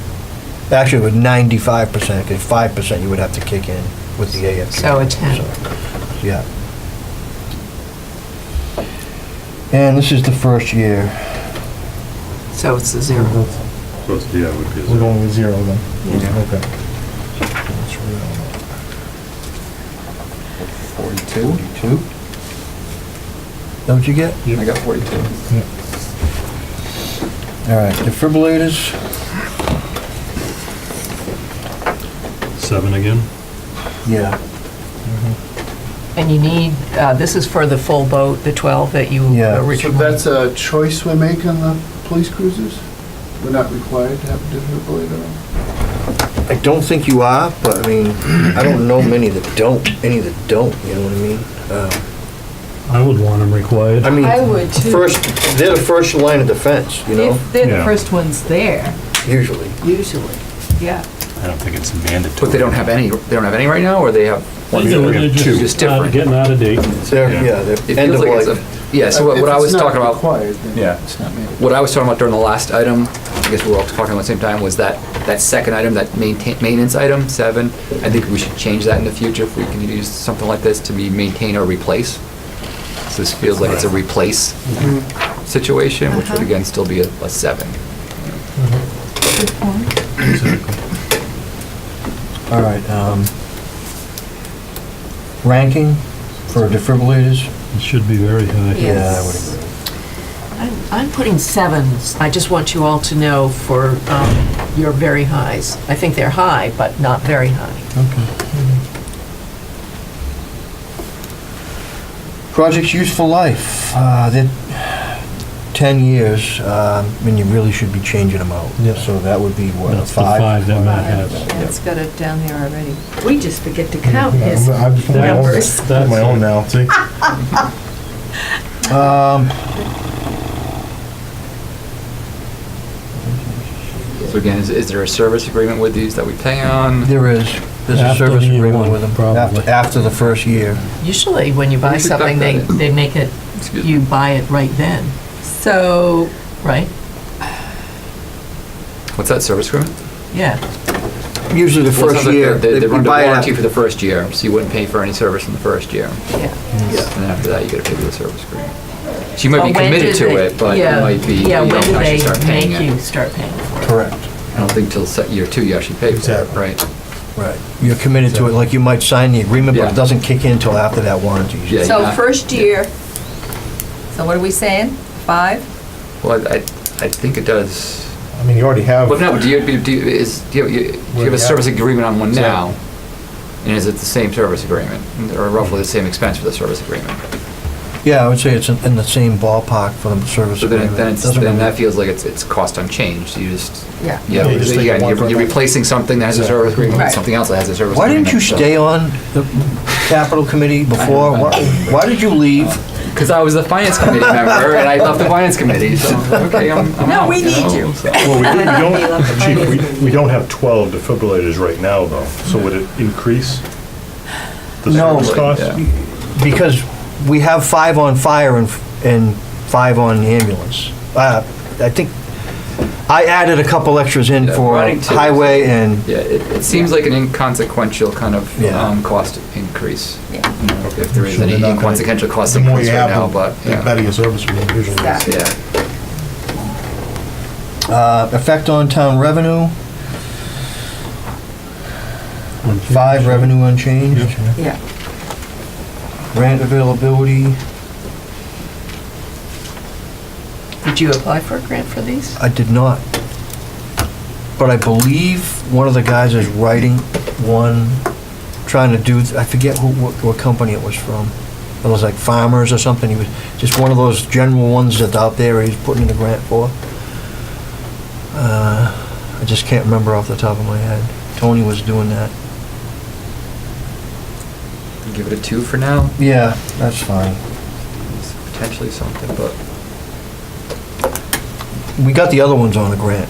Actually, it would 95%, because 5% you would have to kick in with the AFP. So a 10. So, yeah. And this is the first year. So it's a 0. So it's, yeah, it would be. We're going with 0 then? Yeah. Okay. 42? 42. Is that what you get? I got 42. All right, defibrillators, 7 again? yeah. And you need, this is for the full boat, the 12 that you Yeah. So So originally... that's a choice we make on the police cruisers? We're not required to have a defibrillator? I don't think you are, but I mean, I don't know many that don't, you know what I mean? I would want them required. I mean, I would too. first, they're the first line of defense, you know, If they're the Yeah. first ones there, usually. usually, yeah. I don't think it's mandatory. But they don't have any right now, or they have one? They do, they're Just just different. getting out of date. They're, Yeah. yeah, It they're end feels of like it's life. yeah, so what I was talking about, If it's not required, then Yeah. it's not mandatory. what I was talking about during the last item, I guess we were all talking about at the same time, was that second item, that maintenance item, 7. I think we should change that in the future if we can use something like this to be maintain or replace. So this feels like it's a replace situation, which would again still be a 7. Good point. All right, ranking for defibrillators? It should be very high. Yeah. Yeah, I would agree. I'm putting 7s. I just want you all to know for your very highs. I think they're high, but not very high. Project's useful life, they're 10 years, and you really should be changing them out. Yeah. So that would be, what, a That's the 5? 5 that Matt has. It's got it down there already. We just forget to count Yeah, his I've just put my own- numbers. put my own now, see? So again, is there a service agreement with these that we pay on? There is, there's a After service year agreement one, with them. probably. After the first year. Usually, when you buy We should something, factor that in. they make it, Excuse me. you buy it right then, So, right? What's that, service agreement? Yeah. Usually the Well, it first sounds like year, They you run the buy it warranty for after. the first year, so you wouldn't pay for any service in the first year. Yeah. And then after that, you gotta pay for the service agreement. So you might be But when committed do to they- it, but yeah, it might be, you Yeah, when don't do actually they start paying make it. you start paying for it? Correct, I don't think till year 2 you actually pay for it, Exactly. right? right. You're committed to it, like you might sign the agreement, but Yeah. it doesn't kick in until after that warranty. Yeah. so first year, so what are we saying? 5? Well, I think it does. I mean, you already have. Well, no, do you have a service agreement on one now? And is it the same service agreement, or roughly the same expense for the service agreement? Yeah, I would say it's in the same ballpark for the service So then, agreement. then Doesn't that really- feels like it's cost unchanged, you just, Yeah. yeah, Yeah, you just take it one for you're one. replacing something that has a service agreement with Right. something else that has a service Why agreement. didn't you so- stay on the capital committee before? Why did you leave? Because I was a finance committee member and I left the finance committee, so I was like, okay, I'm No, out, we need know, you. so. Well, Chief, we don't have 12 defibrillators right now, though, so would it increase the No. service cost? Yeah. Because we have 5 on fire and 5 on ambulance. I think, I added a couple extras in Yeah, for running two. highway and, Yeah, it seems like an inconsequential kind of Yeah. cost increase. Yeah. You know, if there is Sure, any they're not gonna- inconsequential cost The more increase you right have, now, but, the yeah. better your service will be usually. Exactly. Yeah. effect on town revenue. 5 revenue unchanged. Yeah. Grant availability, Did you apply for a grant for these? I did not. But I believe one of the guys is writing one, trying to do, I forget what company it was from. It was like Farmers or something. He was just one of those general ones that's out there he's putting in a grant for. I just can't remember off the top of my head. Tony was doing that. Give it a 2 for now. Yeah, that's fine. It's potentially something, but We got the other ones on a grant.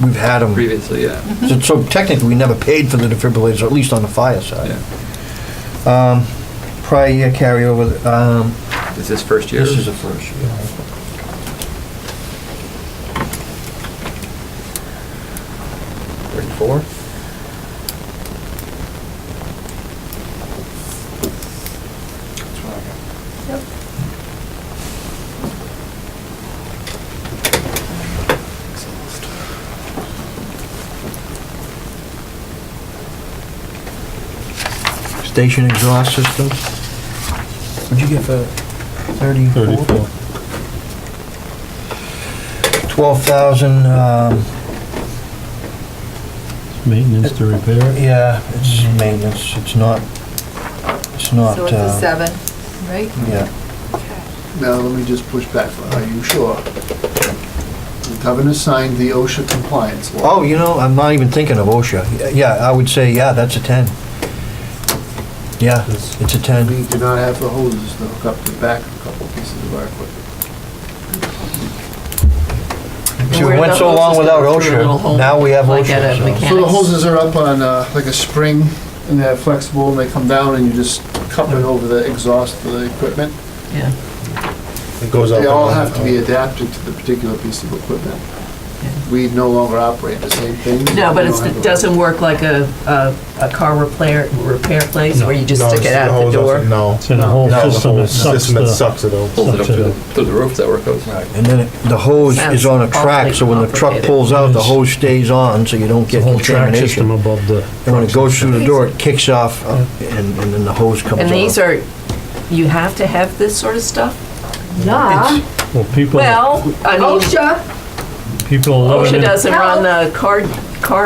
We've had them. previously, yeah. So technically, we never paid for the defibrillators, at least on the fire side. Yeah. Prior year carryover, Is this first year? this is the first year. 34? Station exhaust system. What'd you get for 34? 12,000, Maintenance to repair. yeah, it's maintenance, it's not, So it's a 7, right? yeah. Now, let me just push back. Are you sure? The governor signed the OSHA compliance law. Oh, you know, I'm not even thinking of OSHA. Yeah, I would say, yeah, that's a 10. Yeah, it's a 10. We do not have the hoses to hook up the back of a couple pieces of our equipment. See, Where we went the so long hoses without go through a little OSHA, hole, now we have like at a OSHA. so- mechanic. So the hoses are up on like a spring, and they're flexible, and they come down, and you just cup it over the exhaust for the equipment. Yeah. It goes up. They all and have to down. be adapted to the particular piece of equipment. Yeah. We no longer operate the same thing. No, but We don't have it a- doesn't work like a car repair place where you just No, stick it's it out the hose door. up- No. It's in a whole No, the system whole that sucks system that the... sucks it out. Pulls it up Sucks it through the roof, is that where it goes? And then the hose is on a track, so when the truck Awfully pulls out, the complicated. hose stays on, so you don't The get whole track system contamination. above the... And when it goes through the door, it kicks off, and then the hose comes off. And these are, you have to have this sort of stuff? Yeah. Well, people... Well, I mean, OSHA, People living OSHA in... doesn't run the car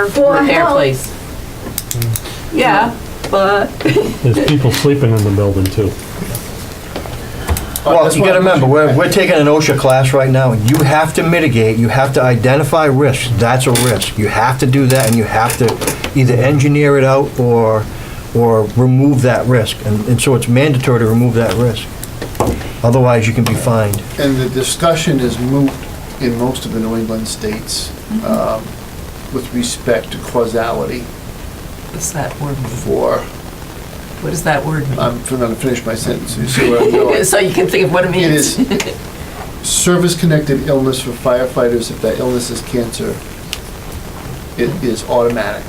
For repair health. place. Yeah, but There's people sleeping in the building too. Well, That's you why gotta I'm remember, pushing we're back. taking an OSHA class right now. You have to mitigate, you have to identify risks. That's a risk. You have to do that, and you have to either engineer it out or remove that risk. And so it's mandatory to remove that risk. Otherwise, you can be fined. And the discussion is moot in most of the New England states with respect to causality what's that word mean? for, What does that word mean? I'm going to finish my sentence, you see where I'm going. So you can think of what it It means. is service-connected illness for firefighters. If that illness is cancer, it is automatic.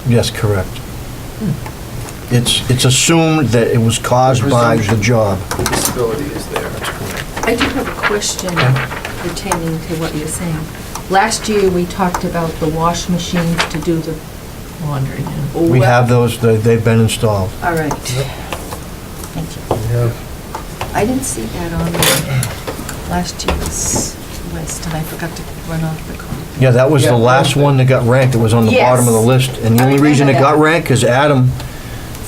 Yes, correct. It's assumed that it was caused by the job. The disability is there. I do have a question pertaining to what you're saying. Last year, we talked about the wash machines to do the... Laundry, yeah. We have those, they've been installed. All right. Thank you. I didn't see that on last year's list, and I forgot to run off the call. Yeah, that was the Yeah, last one that got ranked. It was on the Yes. bottom of the list. And the I only reason it remember got that. ranked, because Adam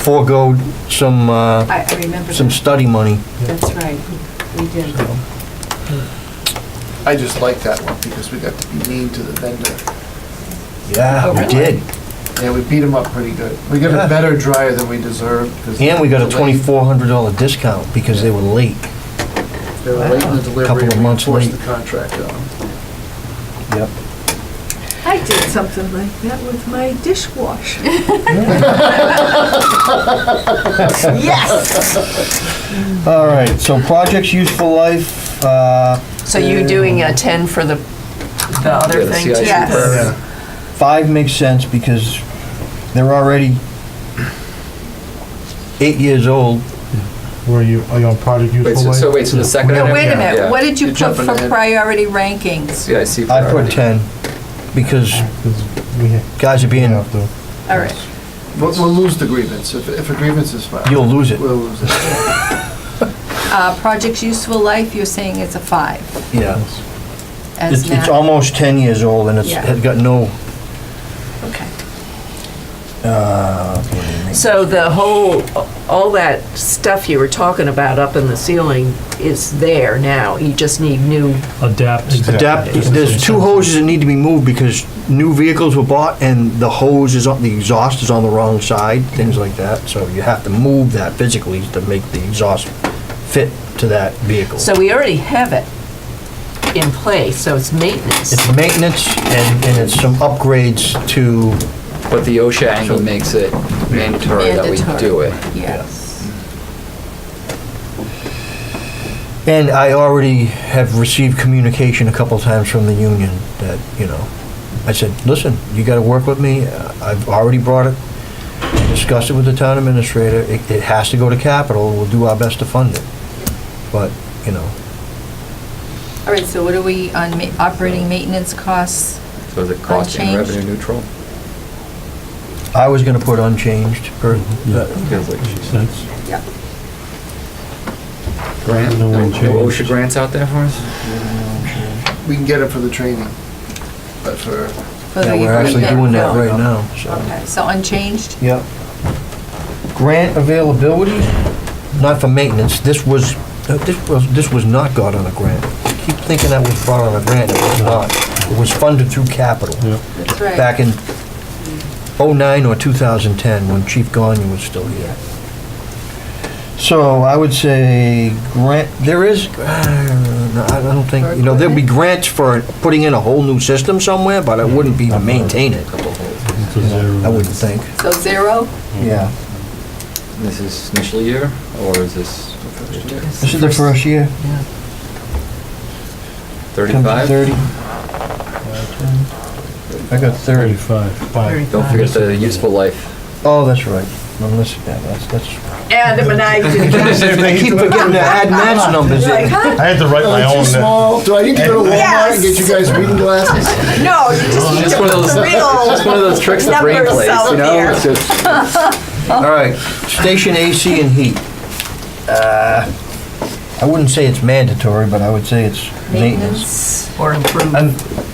foregoed some, I remember some that. study money. That's right, we did. I just like that one because we got to be mean to the vendor. Yeah, Oh, we really? did. Yeah, we beat him up pretty good. We got Yeah. a better dryer than we deserved. 'cause And we got a delayed. $2,400 discount because they were late. They were late in the delivery, Couple of and we months enforced late. the contract on them. Yep. I did something like that with my dishwasher. Yes! All right, so project's useful life, So you're doing a 10 for the other Yeah, the thing CIC too? Yes. program. 5 makes sense because they're already 8 years old. Are you on project Wait, useful so life? wait, so the second No, item? wait a Yeah. minute, what did you You're put jumping for ahead. priority rankings? CIC I put priority. 10 because guys are being, All right, We'll lose the grievance. If a grievance is filed. you'll lose it. We'll lose it. project's useful life, you're saying it's a 5, Yeah. as It's Matt. almost 10 years old and it's Yeah. has got no, Okay. So the whole, all that stuff you were talking about up in the ceiling is there now. You just need new, Adapt. adapt, there's 2 hoses that need to be moved because new vehicles were bought and the hose is on, the exhaust is on the wrong side, things like that. So you have to move that physically to make the exhaust fit to that vehicle. so we already have it in place, so it's maintenance. It's maintenance and it's some upgrades to, But the OSHA angle makes it mandatory that we do it. Yes. and I already have received communication a couple times from the union that, you know, I said, listen, you gotta work with me. I've already brought it, discussed it with the town administrator. It has to go to capital. We'll do our best to fund it. But, you know, All right, so what are we on operating maintenance costs? So is it cost and Unchanged? revenue neutral? I was gonna put unchanged per, Feels like Makes sense. Yep. grant, No no one changed. OSHA grants out there for us? We can get it for the training, but for, For yeah, the we're actually equipment. doing that right now, so. Okay, so unchanged? Yep. Grant availability, not for maintenance, this was not got on a grant. I keep thinking that was brought on a grant, it was not. It was funded through capital That's right. back in '09 or 2010, when Chief Gagne was still here. So I would say grant, there is, no, I don't think, you know, there'll be grants for putting in a whole new system somewhere, but it wouldn't be to maintain it, I wouldn't think. So 0? Yeah. This is initial year, or is this This is the first year. 35? 30. I got 30. 35. Don't forget the useful life. Oh, that's right. No, listen, yeah, that's. Adam and I did. I keep forgetting to add Matt's numbers in. I had to write my oh, own. too small. Do I need to go to Walmart and get you guys reading glasses? No, you just need Just to one of put those, the real just one of those tricks the brain numbers plays, out you know? there. It's just, All right, station AC and heat. I wouldn't say it's mandatory, but I would say it's maintenance. Maintenance? Or improve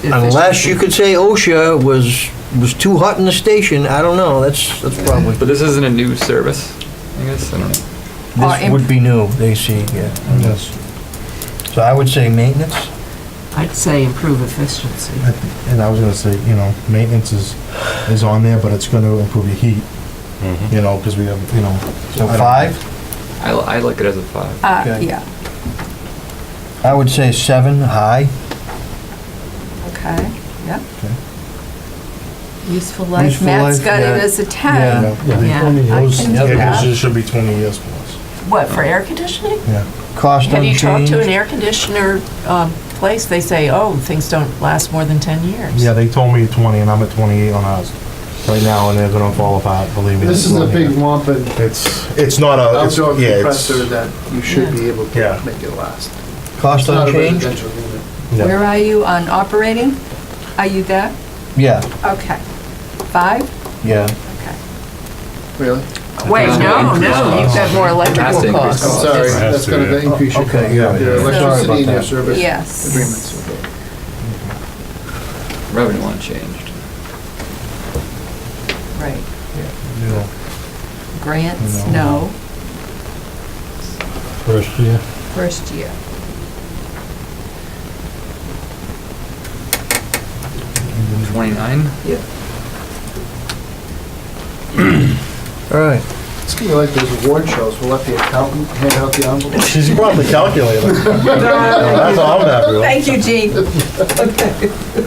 Unless you could say OSHA was too hot in the station, I don't know, that's probably, but this isn't a new service, I guess, I don't know. this would be new, the AC, yeah. Yes. So I would say maintenance. I'd say improve efficiency. And I was gonna say, you know, maintenance is on there, but it's gonna improve your heat, you know, because we have, you know. So I don't- 5, I like it as a 5. Okay. Yeah, I would say 7, high. okay, yep. Okay. Useful life, Useful Matt's life, got it yeah. as a 10. Yeah. Yeah. Those can do air that. conditioners should be 20 years plus. What, for air conditioning? Yeah. Cost Have you talked to an unchanged. air conditioner place? They say, oh, things don't last more than 10 years. Yeah, they told me 20, and I'm at 28 on ours right now, and they're gonna fall apart, believe me. This is a big whomping It's not a, it's, outdoor yeah, compressor it's, that you should be able Yeah. to make it last. Cost It's not a unchanged? residential unit. Where are you on operating? Are you there? Yeah, Okay. 5? yeah. Okay. Really? Wait, no, you've got more Has to electrical increase costs. I'm cost. sorry, Has that's to, gonna yeah. increase your Okay, yeah. your Sorry electricity about and your that. service Yes. agreements. Revenue unchanged. Right. you know, Grants, No. no. First year. First year. $29? All right. It's gonna be like those award shows, we'll let the accountant hand out the envelope. She's brought the calculator. That's all I'm happy with. Thank you, Gene.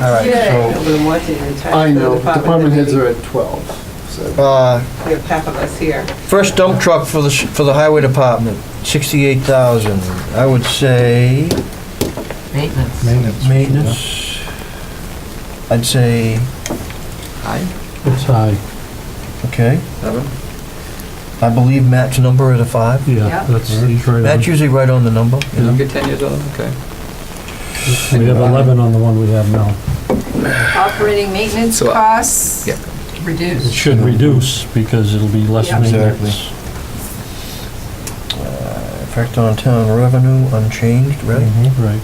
All right, I've been watching your time. I know, department heads are at 12, so. so, We have half of us here. first dump truck for the highway department, 68,000. I would say Maintenance. maintenance, I'd say, High, It's high. okay. 7? I believe Matt's number is a 5. Yeah, Yeah. that's, he's right on. Matt's usually right on the number. you know? You get 10 years old, okay. We have 11 on the one we have now. Operating maintenance So, costs. yeah. It Reduce. should reduce because it'll be less Yeah. maintenance. Effect on town revenue, unchanged, right? Right.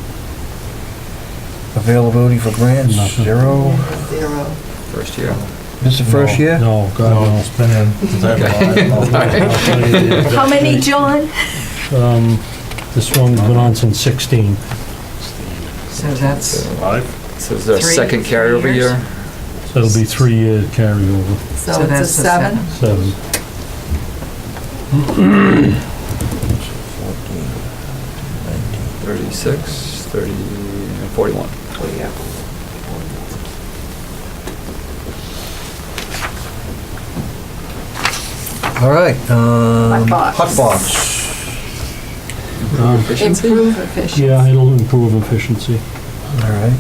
Availability for grants, Nothing. 0. 0. First year. This is the first year? No, God, No, no. it's been in since I've been on. How many, John? This one's been on since 16. So that's 5? So is there a 3 second carryover years? year? So it'll be 3-year carryover, So So it's a that's the 7. 7. 36, 30, and 41. Oh, yeah. All right, Hot box. hot box. Efficiency? Improve efficiency. Yeah, it'll improve efficiency. All right.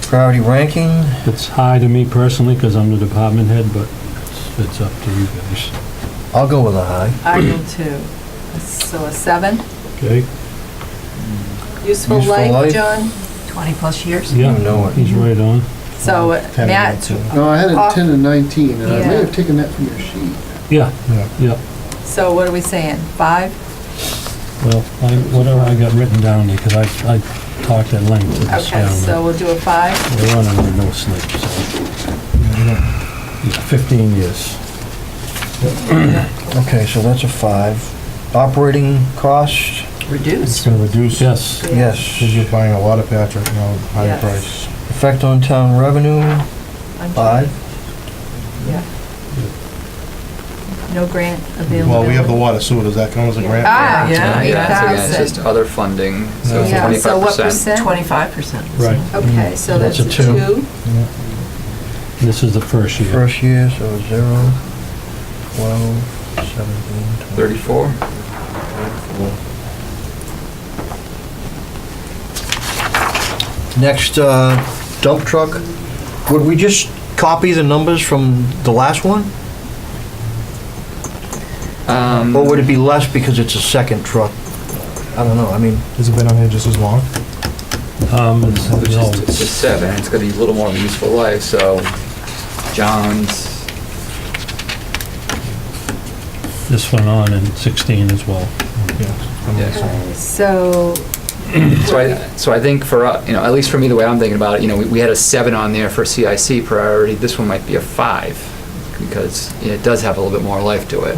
Priority ranking, It's high to me personally because I'm the department head, but it's up to you guys. I'll go with a high. I will too. So a 7. Okay? Useful Useful life, life. John? 20-plus years? Yeah, know it. he's right on. So 10 Matt, and 2. No, I had it Off- 10 and 19, and I may Yeah. have taken that from your sheet. Yeah, Yeah. yeah. so what are we saying? 5? Well, whatever I got written down there, because I talked at length to this Okay, so gentleman. we'll do a 5. We're running with no sleep, so. Yeah, 15 years. Okay, so that's a 5. Operating cost, It's Reduce. gonna reduce. Yes, yes. Because you're buying a lot of Patrick, you know, higher Yes. price. Effect on town revenue, 5. Yeah. No grant available. Well, we have the water sewer, does that count as a grant? Ah, Yeah, Yeah, so again, it's 8,000. just other funding, so it's Yeah, so what 25%. percent? 25%. right. Okay, so that's That's a a 2. This is the first year. First year, so 0, 12, 17, 20. 34? Next, dump truck. Would we just copy the numbers from the last one? Or would it be less because it's a second truck? I don't know, I mean, Has it been on here just as long? It's- no, It's just 7, it's gonna be a little more of a useful life, so John's, This went on in 16 as well. yeah. So, So I think for, at least for me, the way I'm thinking about it, we had a 7 on there for CIC priority, this one might be a 5, because it does have a little bit more life to it,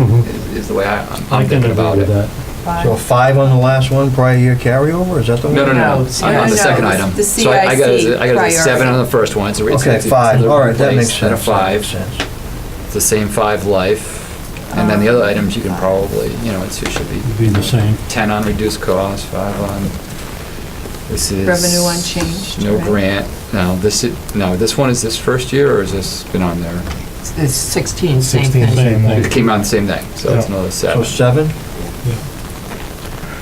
is the way I I'm can thinking agree about with it. that. so a 5 on the last one, prior year carryover, is that the one? No, No, on the second no, item. the So I got CIC a 7 priority. on the first one, so it's Okay, it's 5, either all right, that makes replaced, sense. then a that makes 5, sense. it's the same 5 life, and then the other items you can probably, it should be Be the same. 10 on reduced cost, 5 on, this is. revenue unchanged. No right? grant. Now, this one, is this first year, or has this been on there? It's 16, same 16, thing. same thing. It came out the same day, so it's Yeah. another So 7. 7?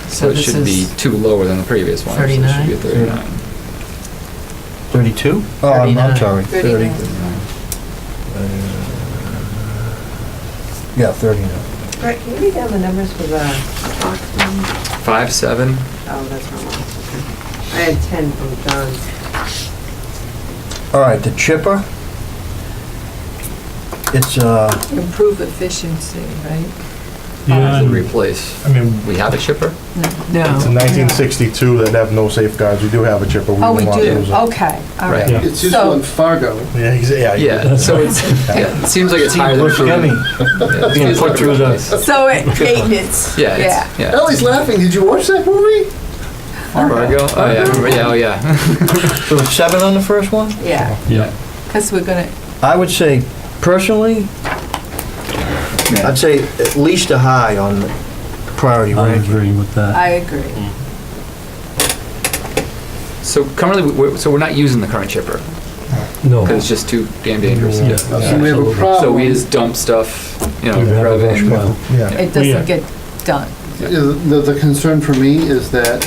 So it this should be is 2 lower than the previous one. So it should be a 39. 39. 32? Oh, I'm 39. sorry, 30. 39. Yeah, 39. Right, can you read down the numbers for the box one? 5, 7. Oh, that's wrong. Okay. I had 10 from John. All right, the chipper. It's, Improve efficiency, right? Yeah, To and replace. I mean, We have a chipper? No. it's in 1962 that have no safeguards. We do have a chipper. Oh, we will not do, use it. okay, all right. Yeah. It's useful in Fargo. Yeah, Yeah, so it's, it seems like it's higher than Bush Gummy Yeah, it's being used put like through the, replace. So maintenance, Yeah, yeah. it's, yeah. Ellie's laughing, did you watch that movie? Fargo? Oh, yeah, remember? Yeah, oh, yeah. so it's 7 on the first one? Yeah, yeah, because we're gonna, I would say, personally, I'd say at least a high on the priority I ranking. agree with that. I agree. So currently, we're not using the current chipper, No. because it's just too damn dangerous. Yeah. So we have a Absolutely. problem. So we just dump stuff, you know, We have a grab brush it. pile. Yeah. It Yeah. doesn't get done. The concern for me is that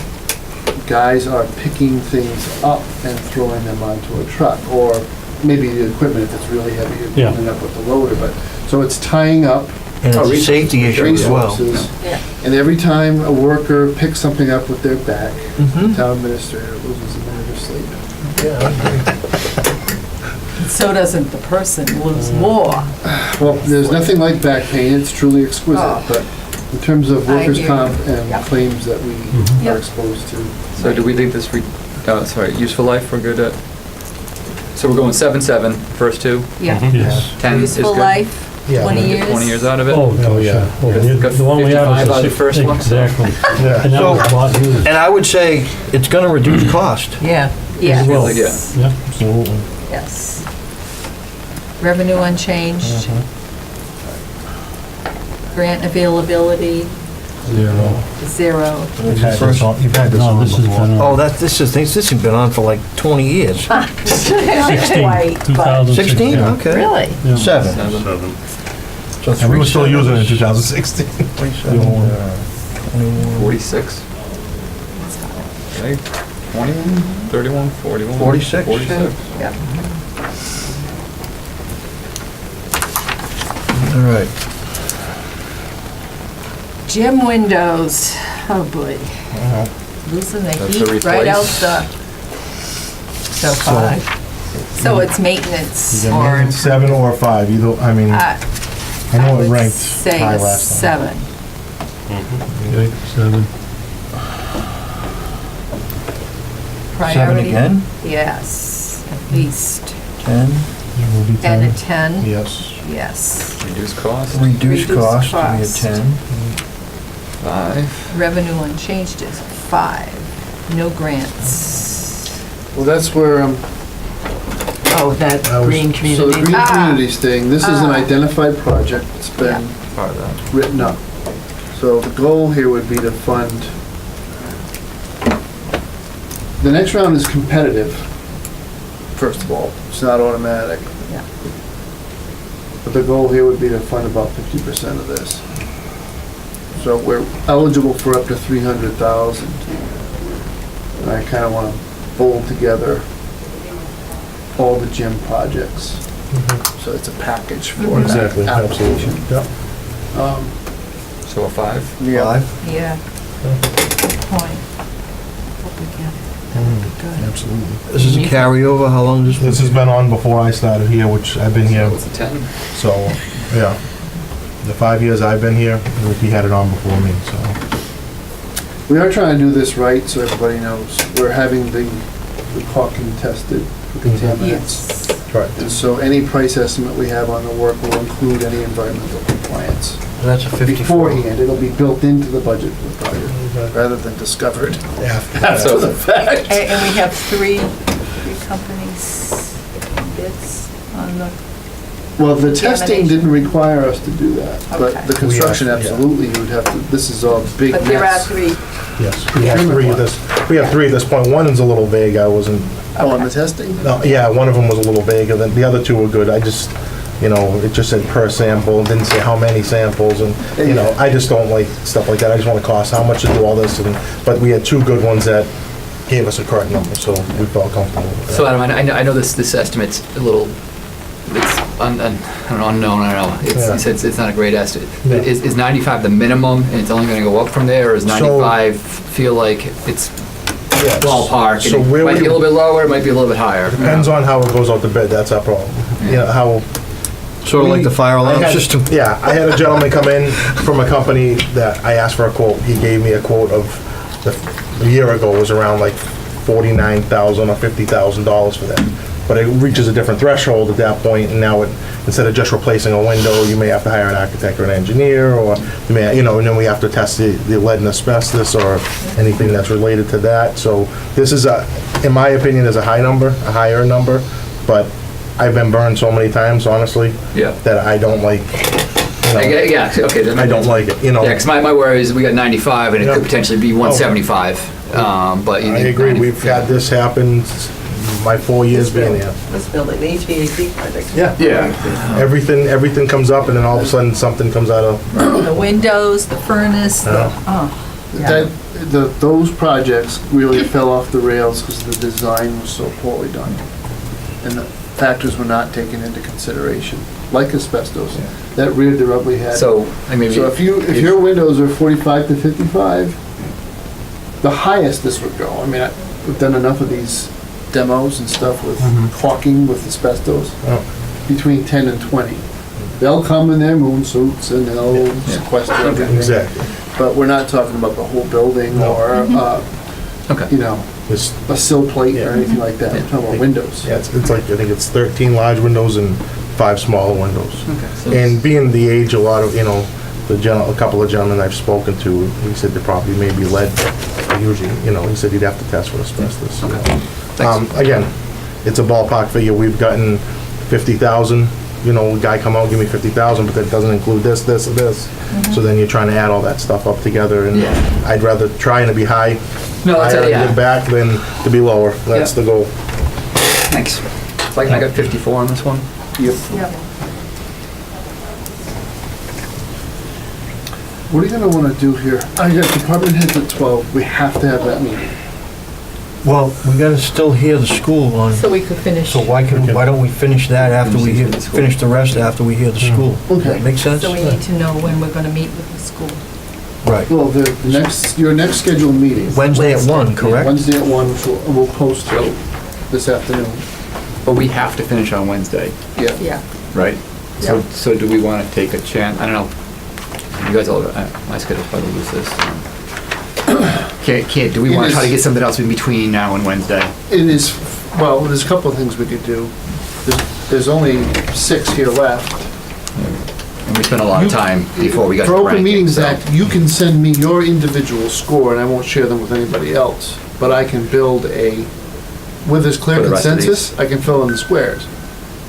guys are picking things up and throwing them onto a truck, or maybe the equipment, if it's really heavy, you're Yeah. picking it up with the loader, but, so it's tying up And it's a safety issue as well. resources. Yeah. And every time a worker picks something up with their back, Mhm. the town administrator loses a minute of sleep. So doesn't the person lose more. Well, there's nothing like back pain, it's truly exquisite, Oh. but in terms of I workers' hear comp you. and Yep. claims that we Yep. are exposed to. So do we think this, useful life, we're good at? So we're going 7, first two, Yeah. Yes. 10 is good? Useful life, Yeah. 20 Get years. 20 years out of it? Oh, Oh, yeah. yeah. Oh, Got The one we have 55 is out of a the first one, so- Exactly. Yeah. And that So- was bought used. And I would say it's gonna reduce cost. Yeah. Yes. Well, yeah. Yeah. Absolutely. Yes. Revenue unchanged. Grant availability, Zero. 0. You've had this on, you've had this No, on this has before. been Oh, this has been on for like 20 years. 16, Quite, but- 2016. 16, okay. Really? Yeah. 7. 7. So And we were still 3, using it in 2016. 27, 21, 46. Okay, 21, 31, 41. 46. 46. Yep. All right. Gym windows, oh boy. Losing the That's a heat right out replace. the, so 5. So it's maintenance You or got improvement. 7 or 5, either, I mean, I know it would ranked say high a last time. 7. Okay, 7. 7 Priority? again? Yes, at least. 10. It will be And a 10. 10? Yes. Yes. Reduce cost, Reduce Reduce cost to cost. be a 10. 5. Revenue unchanged is 5. No grants. Well, that's where, Oh, that That was- green so the community. Green Ah. Communities thing, this is an Ah. identified project, it's been Part of that. written up. So the goal here would be to fund, the next round is competitive, first of all, it's not automatic. Yeah. But the goal here would be to fund about 50% of this. So we're eligible for up to 300,000. And I kind of want to fold together all the gym projects. So it's a package for that Exactly, absolutely. application. Yep. So a 5? Yeah. 5. Yeah. Good point. Hope we get it. That would be good. Absolutely. This is a carryover. How long does This has been on before I started here, which I've been here, It's a 10. so, yeah. The 5 years I've been here, he had it on before me, so. We are trying to do this right, so everybody knows. We're having the caulking tested for contaminants. Yes. Correct. And so any price estimate we have on the work will include any environmental compliance. That's a 54. Beforehand, it'll be built into the budget for the project, rather than discovered Yeah. after the fact. And we have three companies bids on the, Well, the testing Contamination. didn't require us to do that, Okay. but the construction, We have- yeah. absolutely, you would have to, this is all big but there are mess. 3. Yes, we have 3 at this, we have 3 at this point. One is a little vague, I wasn't, Oh, on the testing? no, yeah, one of them was a little vague, and then the other 2 were good. I just, you know, it just said per sample, and didn't say how many samples, and, you know, I just don't like stuff like that. I just want to cost, how much to do all this, and, but we had 2 good ones that gave us a correct number, so we felt comfortable with that. So Adam, I know this estimate's a little, it's unknown, I don't know. Yeah. You said it's not a great estimate. Yeah. Is 95 the minimum and it's only gonna go up from there, or is So- 95 feel like it's Yes. ballpark? So And it where might we- be a little bit lower, it might be a little bit higher. Depends on how it goes out to bid, that's our problem. You know, how. Sort of like the fire alarm I had- system. Yeah, I had a gentleman come in from a company that I asked for a quote. He gave me a quote of, a year ago, was around like $49,000 or $50,000 for that. But it reaches a different threshold at that point, and now it, instead of just replacing a window, you may have to hire an architect or an engineer, or you may, you know, and then we have to test the lead and asbestos or anything that's related to that. So this is a, in my opinion, is a high number, a higher number, but I've been burned so many times, honestly, Yeah. that I don't like Yeah, okay. then- I don't like it, you know. Yeah, because my worry is we got 95 and it Yeah. could potentially be 175. But you I need agree, 90. we've had this happen my 4 years being here. This building, the HVAC project. Yeah. Everything comes up and then all of a sudden something comes out of, The windows, the furnace, the, oh, yeah. Those projects really fell off the rails because the design was so poorly done. And the factors were not taken into consideration, like asbestos. That reared their ugly head. So, I mean, So if your windows are 45 to 55, the highest this would go, I mean, we've done enough of these demos and stuff with caulking with asbestos, Oh. between 10 and 20. They'll come in their moon suits and they'll sequester everything. exactly. But we're not talking about the whole building No. or, Okay. you know, It's, a sill plate or Yeah. anything like that. We're talking about windows. yeah, it's like, I think it's 13 large windows and 5 smaller windows. Okay, so And being the age, a lot of, you know, a couple of gentlemen I've spoken to, he said the property may be lead, usually, you know, he said he'd have to test for asbestos. Thanks. Again, it's a ballpark figure, we've gotten 50,000, you know, a guy come out, give me 50,000, but that doesn't include this, this, and this. So then you're trying to add all that stuff up together, and Yeah. I'd rather try to be high, No, that's higher it, and yeah. give back than to be lower, that's Yeah. the goal. Thanks. So I got 54 on this one. Yep. Yep. What are you gonna wanna do here? I got department heads at 12. We have to have that meeting. Well, we gotta still hear the school on, So we could finish. so why don't we finish that after we hear, finish the rest after we hear the school? Okay. That make sense? So we need to know when we're gonna meet with the school. Right. Well, your next scheduled meeting. Wednesday at 1, correct? Wednesday at 1, which we'll post this afternoon. But we have to finish on Wednesday, Yeah. Yeah. right? So, Yeah. so do we want to take a chance? I don't know. You guys all, my schedule's probably loose this. Do we It want to try to is- get something else in between now and Wednesday? It is, well, there's a couple of things we could do. There's only 6 here left. And we spent a lot of time before we got to For the Open ranking, Meetings so- Act, you can send me your individual score, and I won't share them with anybody else, but I can build with this clear For the rest of consensus, I can fill in the squares.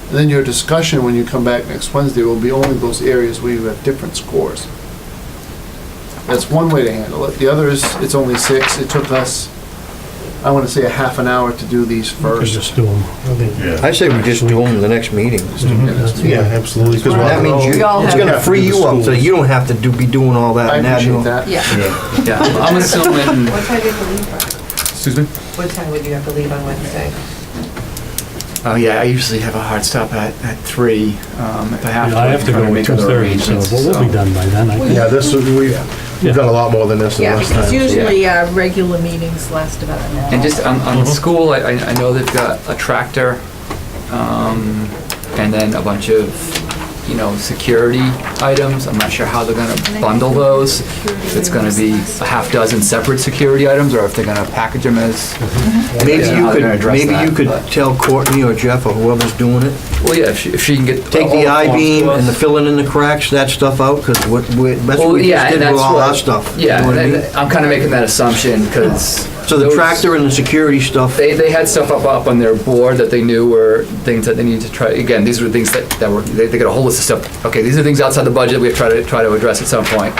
And then your discussion, when you come back next Wednesday, will be only those areas where you have different scores. That's one way to handle it. The other is, it's only 6. It took us, I want to say, a half an hour to do these Could first. just do them. I say we just do them the next meeting. Yeah, absolutely, because That means We all it's have- gonna free you up, so you don't have to be doing all that I and that. appreciate that. Yeah. Yeah, I'm assuming, What time did you leave by? excuse me? What time would you have to leave on Wednesday? Oh, yeah, I usually have a hard stop at 3. If I have to. I have to I'm trying go at make other 2:30, so arrangements, we'll be done by then, I think. Yeah, we've done a lot more than this in Yeah, less because time. usually our regular meetings last about an hour. And just on the school, I know they've got a tractor, and then a bunch of, security items. I'm not sure how they're gonna bundle those. If it's gonna be a half dozen separate security items, or if they're gonna package them as. Maybe Yeah, you how they're gonna address maybe you that, could but- tell Courtney or Jeff or whoever's doing it, Well, yeah, if she can get. take all the forms I-beam to us. and the filling in the cracks, that stuff out, because that's what Well, we yeah, just and did that's with all our what, stuff. you yeah, know what I and mean? I'm kind of making that assumption, because. So the tractor and the security stuff, They had stuff up on their board that they knew were things that they needed to try, again, these were things that were, they got a whole list of stuff. Okay, these are things outside the budget we have to try to address at some point.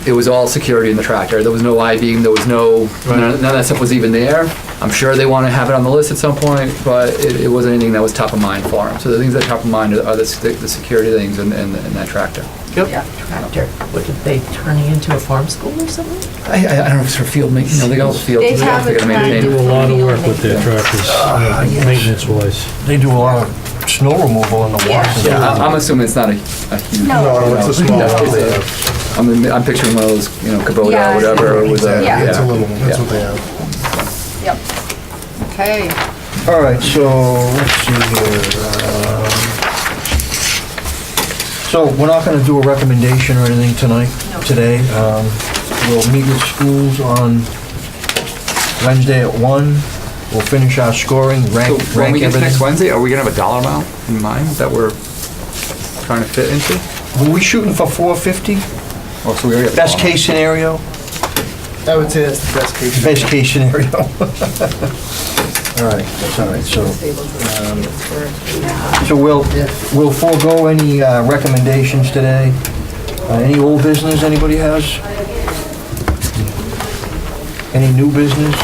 It was all security in the tractor. There was no I-beam, there was none of that stuff was even there. I'm sure they want to have it on the list at some point, but it wasn't anything that was top of mind for them. So the things that are top of mind are the security things and that tractor. Yeah. Tractor. What, did they turn it into a farm school or something? I don't know if it's for field maintenance, they got all fields. They have they a gotta They maintain. do a lot of work with their tractors, maintenance-wise. they do a lot of snow removal in the Yeah. walks. Yeah, I'm assuming it's not a huge. No. No, it's a small No, one. it's I'm picturing one of those, Kubota Yeah, or whatever, with a. Yeah. It's a little one, that's Yeah. what they have. Yep. Okay. All right, so, let's see here. So, we're not gonna do a recommendation or anything tonight, today. We'll meet with schools on Wednesday at 1. We'll finish our scoring, So rank when we get to next everything. Wednesday, are we gonna have a dollar amount in mind that we're trying to fit into? Were we shooting for 450? Oh, so we already have a Best dollar. case scenario? I would say that's the best case. Best case scenario. All right, that's all right, so we'll forego any recommendations today. Any old business anybody has? Any new business?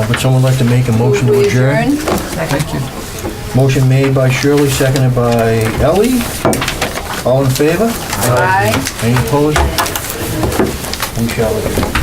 Would someone like to make a motion to We adjourn? Thank you. Motion made by Shirley, seconded by Ellie. All in favor? Aye. Any opposed? We shall adjourn.